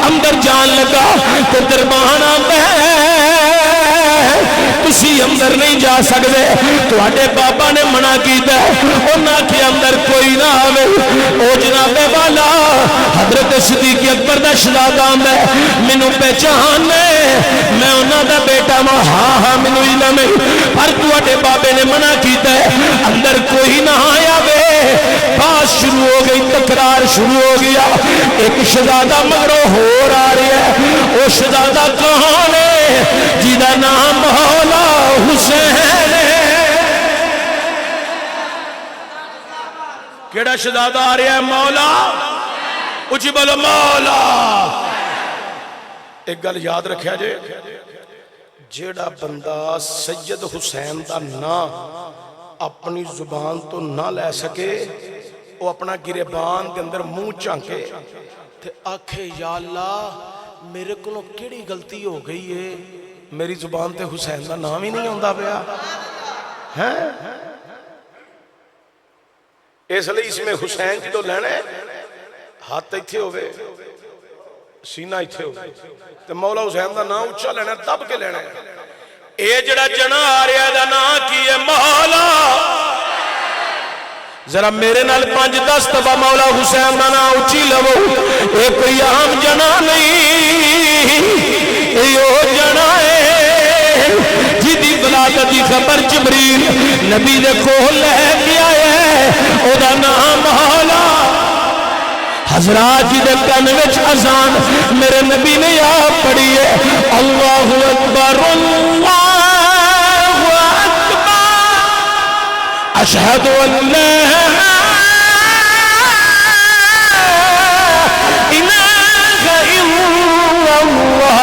[SPEAKER 1] اندر جان لگا تو دربان آندا ہے تسی اندر نہیں جا سکتے، تواڈے بابا نے منع کیتا ہے، انہاں کہ اندر کوئی نہ آوے. او جناب والا حضرت صدیق اکبر دا شہزادہ آندا ہے مینوں پہچان ہے میں انہاں دا بیٹا ہاں. ہاں مینوں علم ہے پر تواڈے بابے نے منع کیتا ہے اندر کوئی نہ آیا وے. بات شروع ہو گئی، تکرار شروع ہو گیا. ایک شہزادہ مگروں ہور آ رہا ہے. وہ شہزادہ کون ہے؟ جیدہ نام مولا حسین ہے. کیڑا شہزادہ آ رہا ہے؟ مولا. اچھی بولو مولا. ایک گل یاد رکھیا جے، جیڑا بندہ سید حسین دا نا اپنی زبان تو نہ لے سکے وہ اپنا گریبان کے اندر منہ چانکے تے آکھے یا اللہ میرے کو کیڑی غلطی ہو گئی ہے، میری زبان تے حسین دا نام ہی نہیں ہوندا پیا ہے. اس لئے اس میں حسین جدو لینا ہے ہاتھ ایتھے ہوئے سینہ ایتھے ہوئے تے مولا حسین دا نام اچھا لینا ہے، دب کے لینا ہے. اے جڑا جنا آ رہا دا نام کی ہے مولا. ذرا میرے نال 5-10 دفعہ مولا حسین دا نام اچھی لو. اے کوئی عام جنا نہیں، اے او جنا ہے جدی ولادت دی خبر جبریل نبی دے کول لے کے آیا ہے. او دا نام مولا حضرات جی دے کان وچ اذان میرے نبی نے یا پڑھی ہے اللہ اکبر اللہ اکبر اشہد ان لا الہ الا اللہ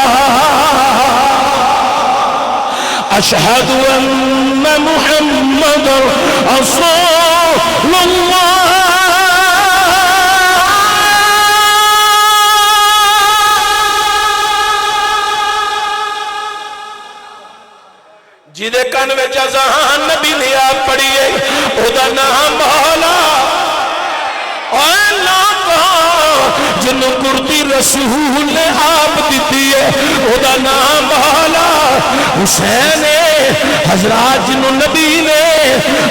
[SPEAKER 1] اشہد ان محمد رسول اللہ جیدے کان وچ اذان نبی نے آپ پڑھیے او دا نام مولا اور لاکھا جنہوں کرتی رسول نے آپ دیتی ہے او دا نام مولا حسین حضرات جنہوں نبی نے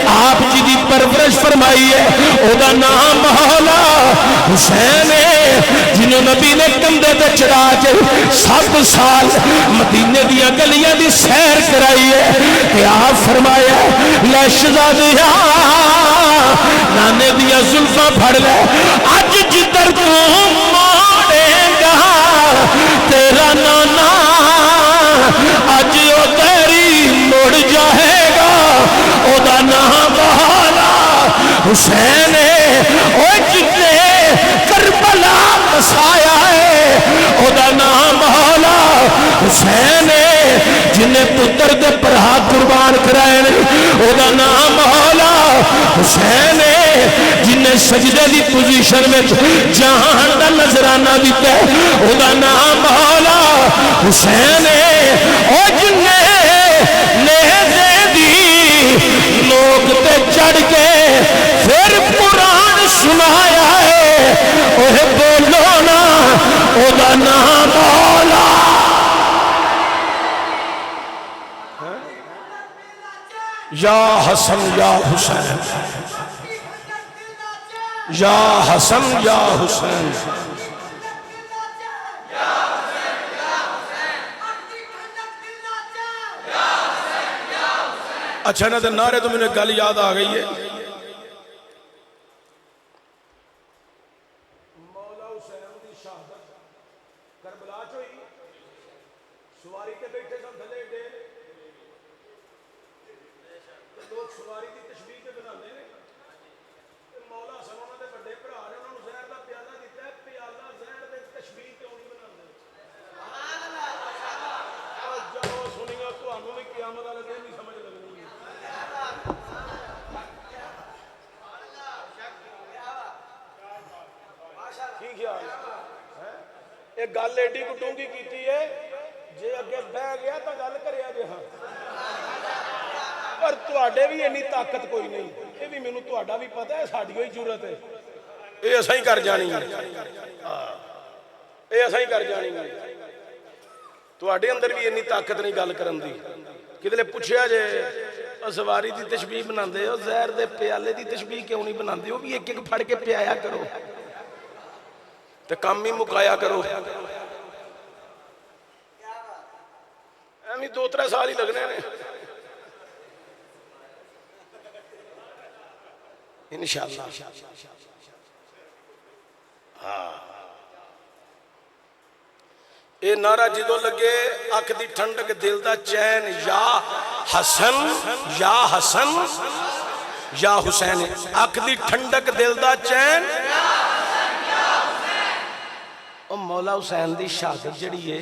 [SPEAKER 1] آپ جی دی پرورش فرمائی ہے او دا نام مولا حسین جنہوں نبی نے کندھے تے چڑھا کے 7 سال مدینے دیا گلیاں دی سیر کرائی ہے کہ آپ فرمایا لے شہزادیا نانے دیا زلفاں پھڑ لے اج جدھر تو موڑے گا تیرا نانا اج او تیری مڑ جائے گا او دا نام مولا حسین او جتنے کربلا بسایا ہے او دا نام مولا حسین جنہیں پتر دے پر ہاتھ قربان کرائے او دا نام مولا حسین جنہیں سجدے دی پوزیشن میں جہان دا نظرانہ دیتا ہے او دا نام مولا حسین او جنہیں نیزے دی لوگ تے چڑھ کے پھر قرآن سنایا ہے اوہ بولو نا او دا نام مولا یا حسن یا حسین یا حسن یا حسین اچھا نا نعرے تو مجھے گل یاد آ گئی ہے مولا حسین دی شہادت کربلا چوئی سواری کے بیٹھے سن تھلے ڈے لوگ سواری کی تشبیہ کے بنانے نے مولا حسن انہوں نے بڑے بھرا نے انہوں نے زہر دا پیالہ دیتا ہے پیالہ زہر دے تشبیہ کیوں نہیں بنانے جب سنی گا تو ہمیں بھی قیامت والا دن نہیں سمجھ لگنی ایک گل ایڈی کو ڈونگی کیتی ہے جے اگے بہ گیا تو گل کریا جے ہاں پر تواڈے بھی انی طاقت کوئی نہیں یہ بھی مینوں تواڈا بھی پتہ ہے ساڈی ہوئی ضرورت ہے یہ اساں ہی کر جانی ہے یہ اساں ہی کر جانی ہے تواڈے اندر بھی انی طاقت نہیں گل کرن دی کدے پوچھیا جے سواری دی تشبیہ بناندے ہو زہر دے پیالے دی تشبیہ کیوں نہیں بناندے ہو بھی ایک ایک پھڑ کے پیایا کرو تے کام ہی مکایا کرو ایویں 2-3 سال ہی لگنے نے انشاءاللہ ہاں اے نعرہ جدو لگے اکھ دی ٹھنڈک دل دا چین یا حسن یا حسن یا حسین اکھ دی ٹھنڈک دل دا چین او مولا حسین دی شہادت جڑی ہے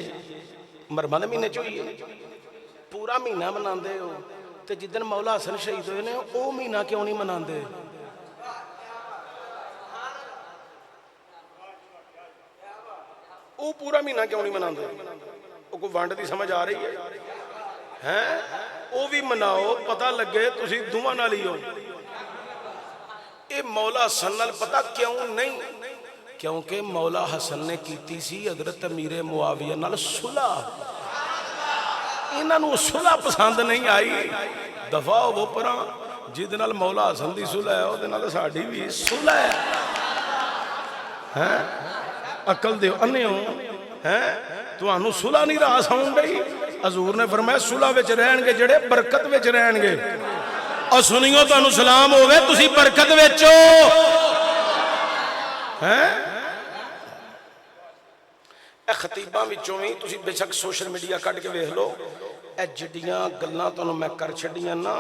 [SPEAKER 1] مرمہ دے مہینے چوئی ہے پورا مہینہ مناندے ہو تے جدن مولا حسن شہید ہوئے نے او مہینہ کیوں نہیں مناندے او پورا مہینہ کیوں نہیں مناندے او کوئی وانڈ دی سمجھ آ رہی ہے او بھی مناؤ پتہ لگے تسی دوواں نال ہی ہو اے مولا حسن نال پتہ کیوں نہیں کیونکہ مولا حسن نے کیتی سی حضرت امیر معاویہ نال صلح انہاں نوں صلح پسند نہیں آئی دفعہ وہ پرا جس نال مولا حسن دی صلح ہے او دے نال ساڈی بھی صلح ہے عقل دیو انے ہو تانوں صلح نہیں راس ہون گئی حضور نے فرمایا صلح وچ رہن گے جڑے برکت وچ رہن گے اور سنیو تانوں سلام ہوے تسی برکت وچ ہو ਖਤੀਬਾਂ ਵਿੱਚੋਂ ਵੀ ਤੁਸੀਂ ਬੇਸ਼ੱਕ ਸੋਸ਼ਲ ਮੀਡੀਆ ਕੱਢ ਕੇ ਵੇਖ ਲਓ, ਇਹ ਜਿਹੜੀਆਂ ਗੱਲਾਂ ਤੁਹਾਨੂੰ ਮੈਂ ਕਰ ਛੱਡੀਆਂ ਨਾ,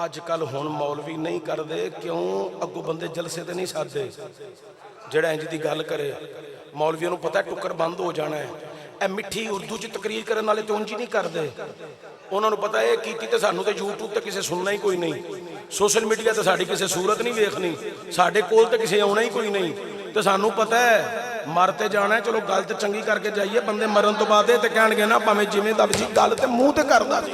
[SPEAKER 1] ਅੱਜ ਕੱਲ ਹੁਣ ਮੌਲਵੀ ਨਹੀਂ ਕਰਦੇ। ਕਿਉਂ? ਅੱਗੋਂ ਬੰਦੇ ਜਲਸੇ ਤੇ ਨਹੀਂ ਸਾਦੇ। ਜਿਹੜਾ ਇੰਜ ਦੀ ਗੱਲ ਕਰੇ ਮੌਲਵੀਆਂ ਨੂੰ ਪਤਾ ਟੁੱਕਰ ਬੰਦ ਹੋ ਜਾਣਾ ਹੈ। ਇਹ ਮਿੱਠੀ ਉਰਦੂ 'ਚ ਤਕਰੀਰ ਕਰਨ ਵਾਲੇ ਤਾਂ ਉਂਝ ਹੀ ਨਹੀਂ ਕਰਦੇ। ਉਹਨਾਂ ਨੂੰ ਪਤਾ ਇਹ ਕੀਤੀ ਤੇ ਸਾਨੂੰ ਤੇ YouTube ਤੇ ਕਿਸੇ ਸੁਣਨਾ ਹੀ ਕੋਈ ਨਹੀਂ, ਸੋਸ਼ਲ ਮੀਡੀਆ ਤੇ ਸਾਡੀ ਕਿਸੇ ਸੂਰਤ ਨਹੀਂ ਵੇਖਣੀ, ਸਾਡੇ ਕੋਲ ਤੇ ਕਿਸੇ ਆਉਣਾ ਹੀ ਕੋਈ ਨਹੀਂ। ਤੇ ਸਾਨੂੰ ਪਤਾ ਹੈ ਮਰ ਤੇ ਜਾਣਾ। ਚਲੋ ਗੱਲ ਤੇ ਚੰਗੀ ਕਰਕੇ ਜਾਈਏ, ਬੰਦੇ ਮਰਨ ਤੋਂ ਬਾਅਦ ਇਹ ਤੇ ਕਹਿਣਗੇ ਨਾ ਭਾਵੇਂ ਜਿਵੇਂ ਦਾ ਵੀ ਗੱਲ ਤੇ ਮੂੰਹ ਤੇ ਕਰਦਾ ਸੀ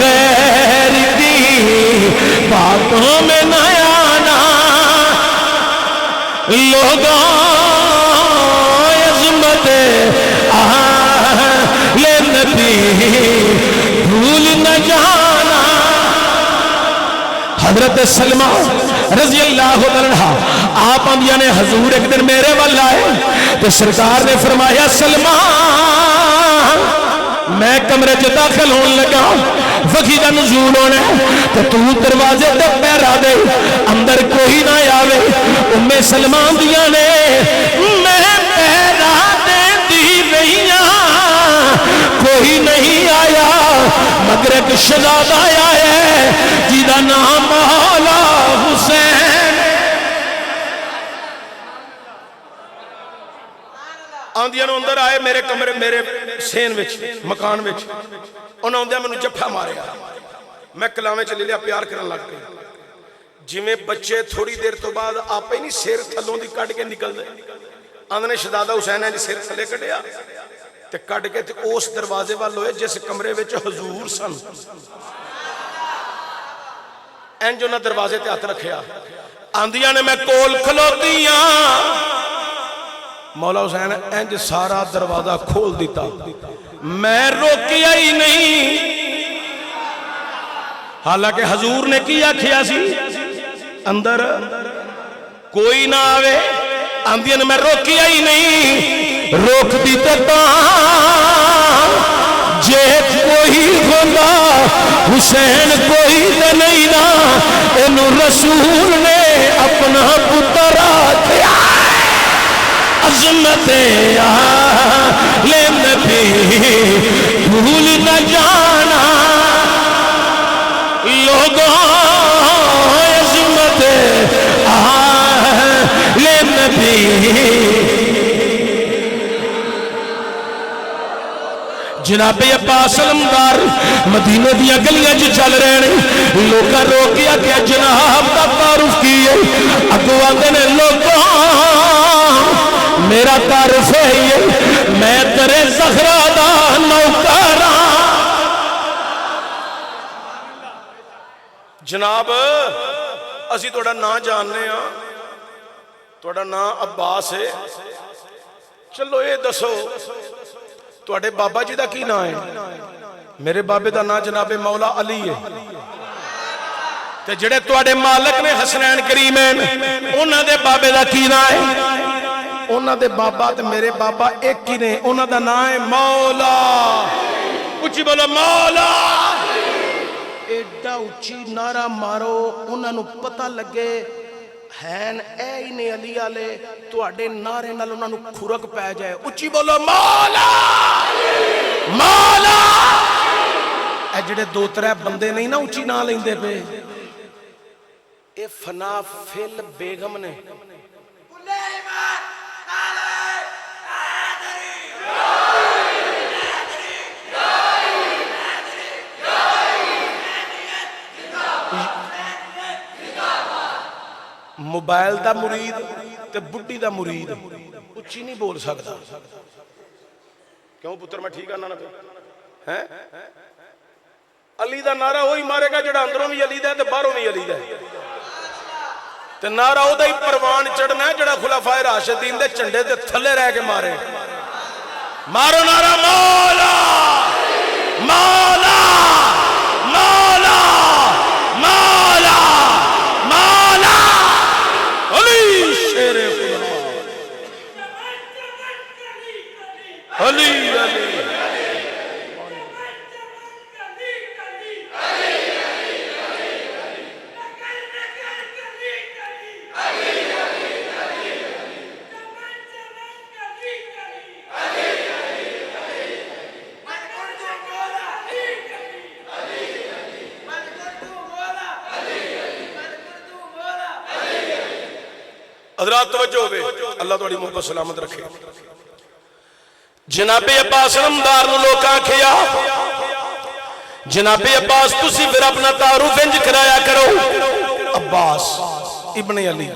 [SPEAKER 1] غیر کی باتوں میں نہ آنا لوگوں عظمت یہ نبی بھول نہ جانا. حضرت سلمہ رضی اللہ عنہ آپ انبیاء نے حضور ایک دن میرے وال آئے تو سرکار نے فرمایا سلمہ میں کمرے جو داخل ہون لگا وحی دا نزول ہونے تو دروازے تے پہرا دے اندر کوئی نہ آوے. سلمہ دیا نے میں پہرا دے دی رہیاں کوئی نہیں آیا مگر ایک شہزادہ آیا ہے جیدہ نام مولا حسین. آندیاں نو اندر آئے میرے کمرے میرے سین وچ مکان وچ انہوں آندیاں میں جفا ماریا میں کلامے چلے لیا پیار کرن لگ گئے جی میں بچے تھوڑی دیر تو بعد آپ ہی نہیں سیر تھلوں دی کٹ کے نکل دے آندھنے شہزادہ حسین ہے جی سیر تھلے کٹیا تے کٹ کے تے اس دروازے وال ہوئے جس کمرے وچ حضور سن این جو نہ دروازے تے ہاتھ رکھیا آندیاں نے میں کول کھلوتیاں مولا حسین انج سارا دروازہ کھول دیتا میں روکیا ہی نہیں حالانکہ حضور نے کیا کیا سی اندر کوئی نہ آوے آندیاں نے میں روکیا ہی نہیں روک دیتے تا جے کوئی ہوگا حسین کوئی دے نہیں نا انہوں رسول نے اپنا پتر آتیا عظمت آلِ نبی بھول نہ جانا لوگوں عظمت آلِ نبی. جناب عباس علمدار مدینہ دیا گلیاں جی چل رہے ہیں لوگاں روکیا کہ جناب کا تعارف کیے اگو آندے نے لوگوں میرا تعارف ہے یہ میں تیرے زہرا دا نوکراں. جناب اسی توڑا نا جاننے ہاں توڑا نا عباس ہے چلو اے دسو توڑے بابا جی دا کی نا ہے میرے بابے دا نا جناب مولا علی ہے تے جڑے توڑے مالک نے حسنین کریمین انہاں دے بابے دا کی نا ہے انہاں دے بابا تے میرے بابا ایک ہی نے انہاں دا نا ہے مولا اچھی بولو مولا ایڈا اچھی نعرہ مارو انہاں نو پتہ لگے ہین اے ہی نے علی آلے تو اڈے نعرے نال انہاں نو کھرک پہ جائے اچھی بولو مولا مولا. اے جڑے دو ترے بندے نہیں نا اچھی نہ لیندے پہ اے فنا فل بیگم نے موبائل دا مرید تے بڈی دا مرید اچھی نہیں بول سکتا کیوں پتر میں ٹھیک آنا پہ علی دا نعرہ ہوئی مارے گا جڑا اندروں بھی علی دا ہے تے باہروں بھی علی دا ہے تے نعرہ ہو دا ہی پروان چڑھنا ہے جڑا خلفائے راشدین دے چنڈے تے تھلے رہ کے مارے مارو نعرہ مولا مولا مولا مولا مولا علی شیر خدا علی علی حضرات توجہ ہوئے اللہ توڑی محبت سلامت رکھے جناب عباس علمدار نو لوکاں کھیا جناب عباس تسی پھر اپنا تعارف انج کرایا کرو عباس ابن علی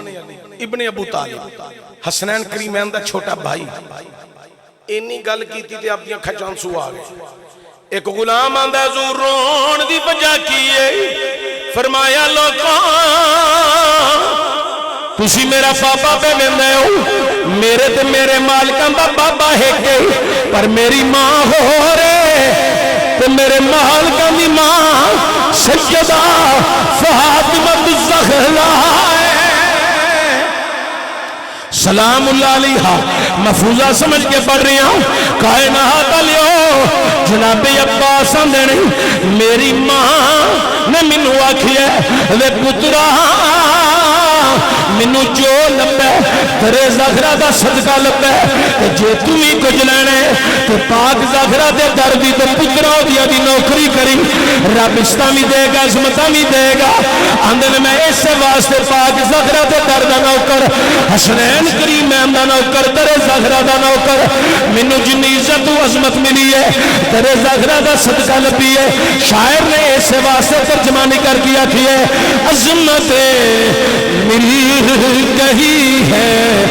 [SPEAKER 1] ابن ابو طالب حسنین کریمین دا چھوٹا بھائی اینی گل کی تھی تے اپنی اکھا چانسو آگئے ایک غلام آندا حضور رون دی وجہ کی ہے؟ فرمایا لوکاں تسی میرا بابا پہ ویندے ہو، میرے تے میرے مالکاں دا بابا ہے کہ پر میری ماں ہو رہے تے میرے مالکاں دی ماں سیدہ فاطمہ الزہرا ہے۔ سلام اللہ علیہ محفوظہ سمجھ کے پڑھ رہی ہوں۔ کائنات علیہ جناب عباس آندے نہیں، میری ماں نے منو آکھی ہے وے پترا منو جو لبے تیرے زہرا دا صدقہ لبے جے تمہیں کچھ لینے تو پاک زہرا دے در دی تو پترا دیا دی نوکری کری، رب اسلامی دے گا عظمتامی دے گا۔ اندن میں اس سے واسطے پاک زہرا دے در دا نوکر حسنین کریم دا نوکر تیرے زہرا دا نوکر منو جنی عزت و عظمت ملی ہے تیرے زہرا دا صدقہ لبی ہے۔ شاعر نے اس سے واسطے ترجمانی کر کیا کی ہے عظمت ملی گئی ہے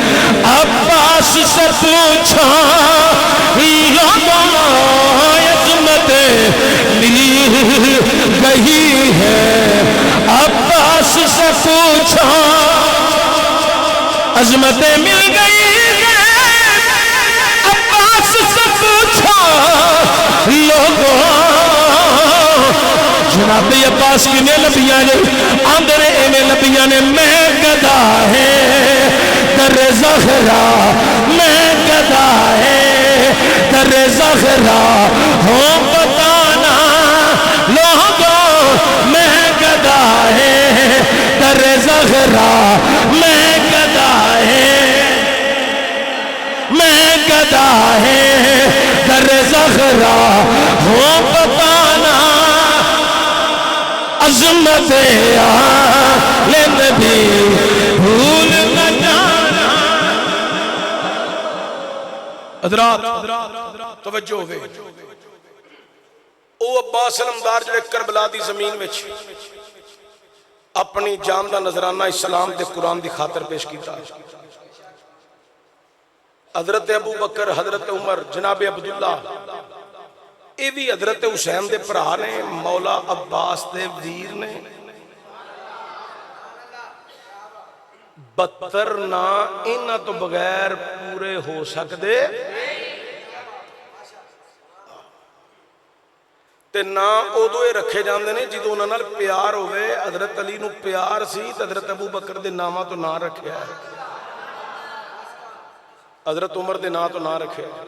[SPEAKER 1] عباس سے پوچھا لوگوں عظمت ملی گئی ہے عباس سے پوچھا عظمت مل گئی ہے عباس سے پوچھا لوگوں جناب عباس کی نے نبیاں نے آندر ایمیں نبیاں نے میں گدا ہے در زہرا میں گدا ہے در زہرا ہو بتانا لوگوں میں گدا ہے در زہرا میں گدا ہے میں گدا ہے در زہرا ہو بتانا عظمت آل نبی بھول نہ جانا۔ حضرات توجہ ہوئے او عباس علمدار جڑے کربلا دی زمین وچ اپنی جان دا نظرانہ اسلام دے قرآن دی خاطر پیش کیتا۔ حضرت ابو بکر، حضرت عمر، جناب عبداللہ اے بھی حضرت حسین دے پرا نے، مولا عباس دے وزیر نے۔ بتر نہ انہاں تو بغیر پورے ہو سکدے تے نہ ادوے رکھے جاندے نے جدوں انہاں نال پیار ہوئے۔ حضرت علی نو پیار سی تے حضرت ابو بکر دے نامہ تو نہ رکھیا ہے، حضرت عمر دے نام تو نہ رکھیا ہے۔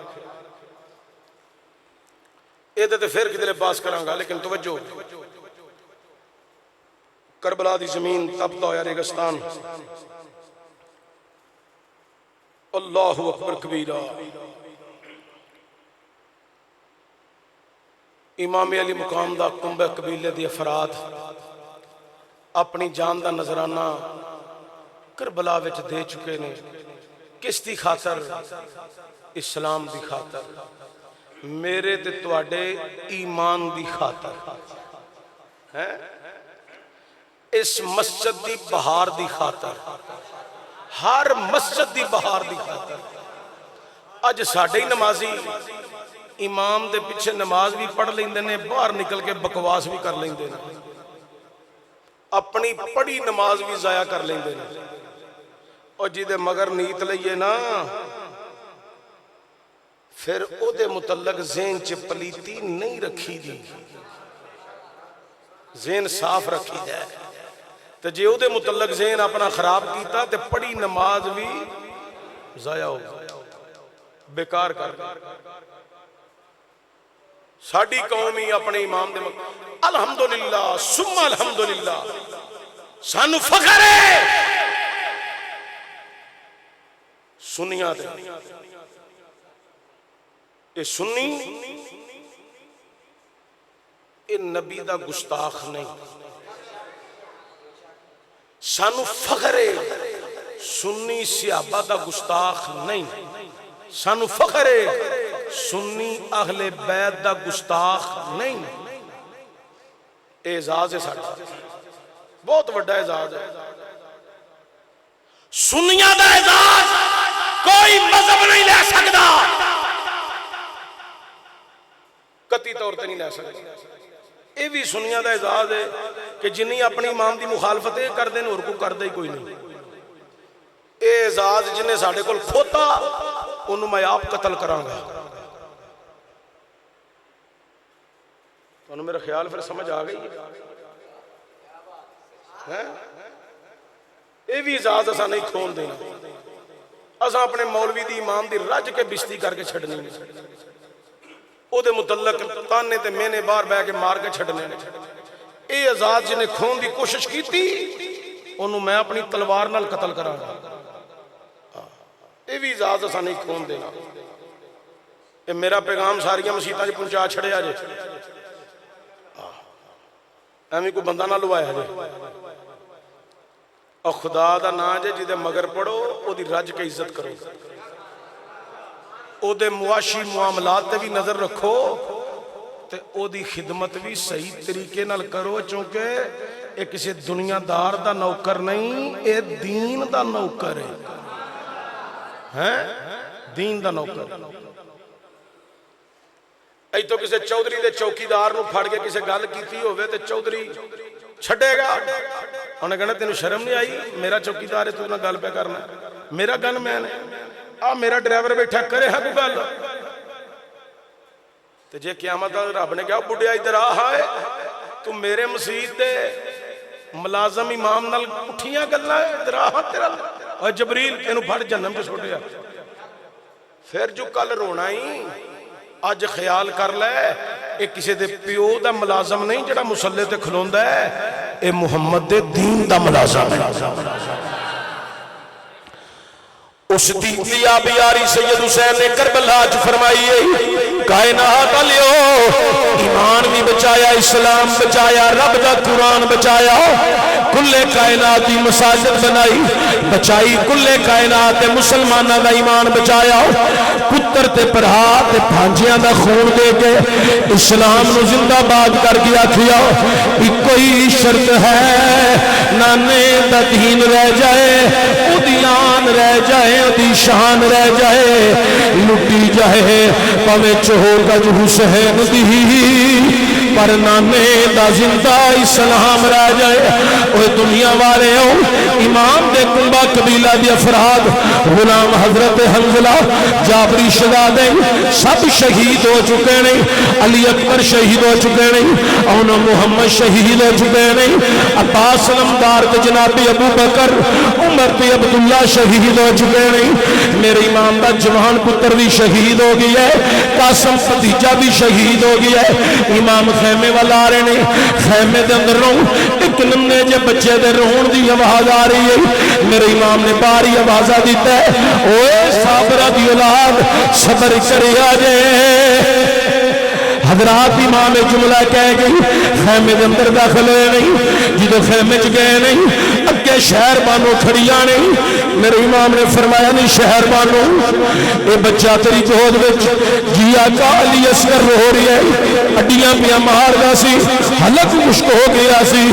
[SPEAKER 1] یہ تے پھر کدھر باس کراں گا، لیکن توجہ کربلا دی زمین تپتا ہویا ریگستان، اللہ اکبر کبیرہ۔ امام علی مقام دا کنبہ قبیلے دی افراد اپنی جان دا نظرانہ کربلا وچ دے چکے نے۔ کس دی خاطر؟ اسلام دی خاطر، میرے تے تواڈے ایمان دی خاطر، اس مسجد دی بہار دی خاطر، ہر مسجد دی بہار دی خاطر۔ اج ساڈے نمازی امام دے پیچھے نماز بھی پڑھ لیندے نے، باہر نکل کے بکواس بھی کر لیندے نے، اپنی پڑھی نماز بھی ضائع کر لیندے نے۔ اور جی دے مگر نیت لئیے نا پھر او دے متعلق ذہن چ پلیتی نہیں رکھی دی، ذہن صاف رکھی جائے۔ تو جے او دے متعلق ذہن اپنا خراب کیتا تے پڑھی نماز بھی ضائع ہو بیکار کر دی۔ ساڑی قومی اپنے امام دے الحمدللہ ثم الحمدللہ سانو فخر ہے سنیاں دے۔ اے سنی اے نبی دا گستاخ نہیں، سانو فخر ہے سنی صحابہ دا گستاخ نہیں، سانو فخر ہے سنی اہل بیت دا گستاخ نہیں۔ اعزاز ہے ساڑھا، بہت بڑا اعزاز ہے۔ سنیاں دا اعزاز کوئی مذہب نہیں لے سکتا، قطعی طور
[SPEAKER 2] طور تے نہیں لے سکتے. یہ بھی سنیاں دا اعزاز ہے کہ جنہیں اپنی امام دی مخالفت کر دیں اور کو کر دے کوئی نہیں. اے اعزاز جنہیں ساڑھے کول کھوتا انہوں میں آپ قتل کراں گا. تو انہوں میرا خیال پھر سمجھ آ گئی ہے. اے بھی اعزاز اسا نہیں کھول دینا. اسا اپنے مولوی دی امام دی رج کے بشتی کر کے چھڑنی نہیں. او دے متعلق تانے تے میں نے بار بہ کے مار کے چھڑنے. اے اعزاز جنہیں کھون دی کوشش کی تھی انہوں میں اپنی تلوار نال قتل کراں گا. اے بھی اعزاز اسا نہیں کھون دینا. اے میرا پیغام ساریاں مسیتاں جی پہنچا چھڑے آجے. ایمی کو بندہ نہ لوایا جے. اور خدا دا نا جے جدے مگر پڑھو او دی رج کے عزت کرو. او دے معاشی معاملات تے بھی نظر رکھو تے او دی خدمت بھی صحیح طریقے نال کرو. چونکہ اے کسی دنیا دار دا نوکر نہیں, اے دین دا نوکر ہے. دین دا نوکر. ای تو کسی چودھری دے چوکیدار نو پھڑ کے کسی گل کیتی ہوئے تے چودھری چھڑے گا. انہیں کہنا تینوں شرم نہیں آئی, میرا چوکیدار ہے تو نہ گل پہ کرنا, میرا گن مین ہے, میرا ڈرائیور بیٹھا کرے ہے کو گل. تو جے قیامت رب نے کہا بڑھیا ادھر آئے تو میرے مسجد دے ملازم امام نال اٹھیاں گلنا ہے ادھر آ تیرا. اور جبریل تینوں پھڑ جہنم چ چھوڑیا. پھر جو کل رونا ہی اج خیال کر لے اے کسی دے پیو دا ملازم نہیں جڑا مسلح تے کھلوندا ہے, اے محمد دے دین دا ملازم ہے. اس دی آبیاری سید حسین نے کربلا چ فرمائی ہے کائنات لیو ایمان بھی بچایا, اسلام بچایا, رب دا قرآن بچایا, کلے کائنات دی مساجد بنائی بچائی, کلے کائنات مسلمانہ دا ایمان بچایا, پتر تے پرہا تے بھانجیاں دا خون دے کے اسلام نو زندہ باد کر گیا کیا. کوئی شرط ہے نانے دا دین رہ جائے, ادیان رہ جائے, دی شان رہ جائے, لٹی جائے پویں چہور گج حسین دی, پر نانے دا زندہ اسلام رہ جائے. اوہ دنیا والے ہو امام دے کنبہ قبیلہ دی افراد غلام حضرت حنظلہ جعفری شہزادے سب شہید ہو چکے نہیں, علی اکبر شہید ہو چکے نہیں, اونا محمد شہید ہو چکے نہیں, عباس علمدار تے جناب ابو بکر عمر تے عبداللہ شہید ہو چکے نہیں, میرے امام دا جوان پتر بھی شہید ہو گئی ہے, قاسم فتیجہ بھی شہید ہو گئی ہے. امام خیمے والا آ رہے ہیں, خیمے دے اندر رہوں ایک نمنے جے بچے دے رہون دی آواز آ رہی ہے. میرے امام نے باری آوازہ دیتا ہے اوے صابرہ دی اولاد صبر کرے آجے. حضرات امام جملہ کہہ گئی خیمے دے اندر داخل ہوئے نہیں, جدو خیمے چ گئے نہیں اگے شہر بانو کھڑیاں نہیں. میرے امام نے فرمایا نہیں شہر بانو اے بچہ تیری گود وچ جی آقا علی اصغر رو رہی ہے, اڈیاں پیا مار دا سی, حلق مشک ہو گیا سی,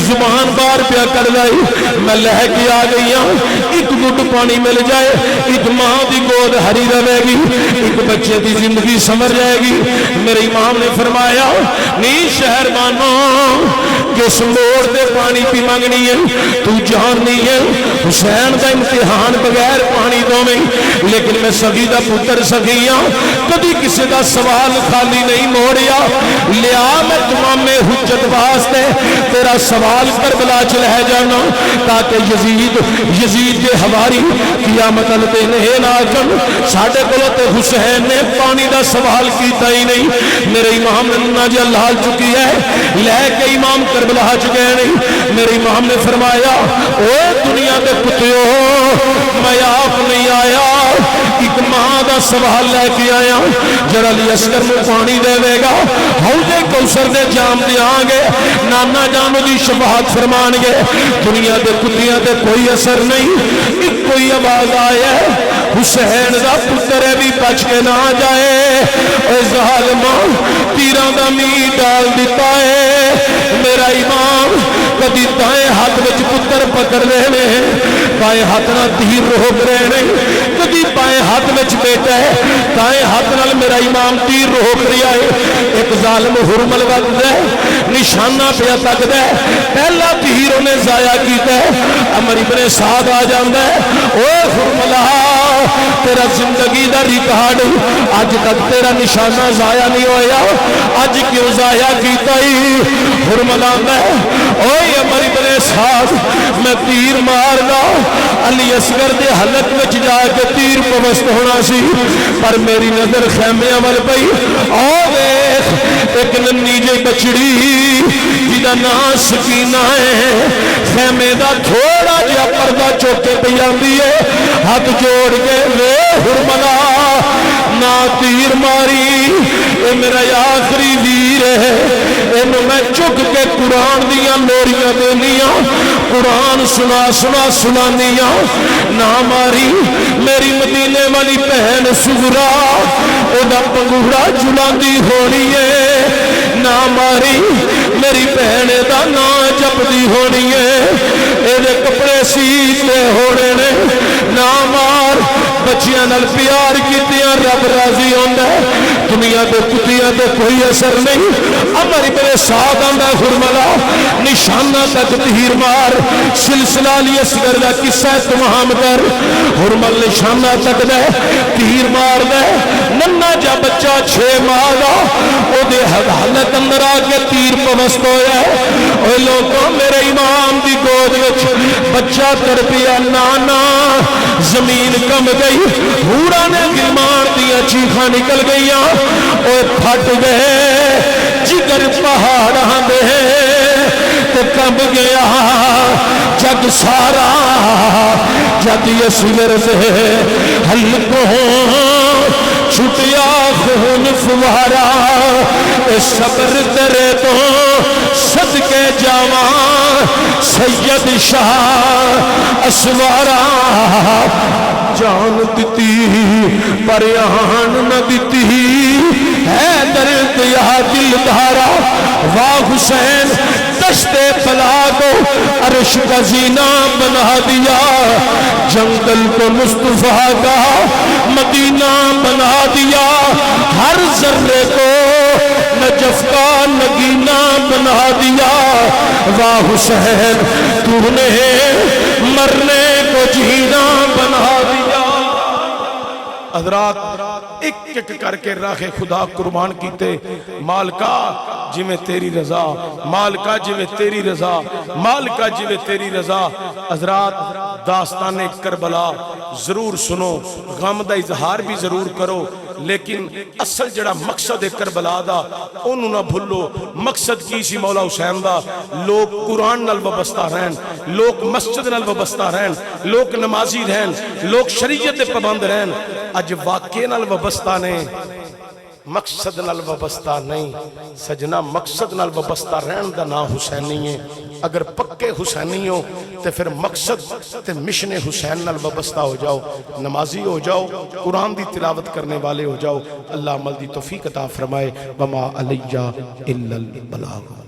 [SPEAKER 2] زبان بار پیا کر لائی, میں لہ کے آ گئی ہوں, ایک گھٹ پانی مل جائے ایک ماں دی گود ہری رہے گی, ایک بچے دی زندگی سمر جائے گی. میرے امام نے فرمایا نہیں شہر بانو کس موڑ دے پانی پی مانگنی ہے, تو جان نہیں ہے حسین دا امتحان بغیر پانی دو میں, لیکن میں سگی دا پتر سگیاں کبھی کسی دا سوال خالی نہیں موڑیا. لیا میں تمام حجت واسطے تیرا سوال کربلا چ لے جانا تاکہ یزید کے ہواری قیامت الدین آکم ساڑھے کلو تے حسین نے پانی دا سوال کیتا ہی نہیں. میرے امام نے ناجہ لال چکی ہے لے کے امام کربلا چکے نہیں. میرے امام نے فرمایا اوہ دنیا دے کتیو میں آپ نہیں آیا, ایک ماں دا سوال لے کے آیا جڑا علی اصغر میں پانی دے دے گا, حوض کوثر دے جام دے آنگے, نانا جانو دی شفاعت فرمان گے. دنیا دے کتیاں دے کوئی اثر نہیں, ایک کوئی آواز آیا حسین دا پتر بھی بچ کے نہ جائے, اے ظالمان تیران دا می ڈال دیتا ہے. میرا امام کدی دائیں ہاتھ وچ پتر پکڑ رہے ہیں, بائیں ہاتھ نہ تیر روک رہے ہیں, کدی بائیں ہاتھ وچ بیٹا ہے دائیں ہاتھ نال میرا امام تیر روک رہا ہے. ایک ظالم حرمل وقت ہے نشانہ پہ تک ہے پہلا تیر انہیں ضائع کیتا ہے عمر ابن سعد آ جاندہ ہے اوہ حرملہ تیرا زندگی دا ریکارڈ آج تک تیرا نشانہ ضائع نہیں ہویا آج کیوں ضائع کیتا ہی حرملہ میں اوہ عمر ابن سعد میں تیر مارنا علی اصغر دے حلق میں جا کے تیر پوست ہونا سی پر میری نظر خیمے عمل پئی دیکھ ایک ننی جے بچڑی جیدہ نام سکینہ ہے خیمے دا تھوڑا جا پردہ چوکے پہ آندی ہے ہاتھ جوڑ کے وے حرملہ نا تیر ماری اے میرا آخری ویر ہے انہوں میں چک کے قرآن دیا لوریاں دینیاں قرآن سنا سنا سنانیاں نہ ماری میری مدینے والی بہن سغرا او دا پنگوڑا جلاندی ہونی ہے نہ ماری میری بہن دا نا جپدی ہونی ہے اے دے کپڑے سیتے ہونے نے نہ مار بچیاں نال پیار کیتیاں رب راضی ہوندہ ہے دنیا دے کتیاں دے کوئی اثر نہیں عمر ابن سعد آندہ حرملہ نشانہ تک تیر مار سلسلہ علی اصغر دا قصہ تمام کر حرمل نشانہ تک دے تیر مار دے ننہ جا بچہ 6 ماہ دا او دے حالت اندر آگے تیر پوست ہویا ہے اوہ لوگوں میرے امام دی گود وچ بچہ تربیہ نانا زمین کم گئی ہورا نے گلمان دیا چیخاں نکل گئیاں اوہ پھٹ گئے جگر پہاڑاں دے تو کب گیا جگ سارا جد یسگر دے حلقوں چھٹیا خون فوارا اے صبر تیرے تو صدقے جاواں سید شاہ اسوارا جان دیتی پریان نہ دیتی ہے درد یا دل دھارا واہ حسین دشت بلا کو عرش کا زینہ بنا دیا جنگل کو مصطفیٰ کا مدینہ بنا دیا ہر ذرے کو نجف کا نگینہ بنا دیا واہ حسین تو نے مرنے کو جینا بنا دیا
[SPEAKER 1] حضرات ایک ایک کر کے راہ خدا قربان کیتے مالکا جی میں تیری رضا مالکا جی میں تیری رضا مالکا جی میں تیری رضا حضرات داستان کربلا ضرور سنو غم دا اظہار بھی ضرور کرو لیکن اصل جڑا مقصد کربلا دا انہوں نہ بھولو مقصد کی سی مولا حسین دا لوگ قرآن نال وابستہ رہن لوگ مسجد نال وابستہ رہن لوگ نمازی رہن لوگ شریعت پابند رہن اج واقعے نال وابستہ نے مقصد نال وابستہ نہیں سجنا مقصد نال وابستہ رہن دا نا حسینی ہے اگر پکے حسینی ہو تو پھر مقصد تے مشن حسین نال وابستہ ہو جاؤ نمازی ہو جاؤ قرآن دی تلاوت کرنے والے ہو جاؤ اللہ عمل دی توفیق عطا فرمائے وما علیہ الا البلاغ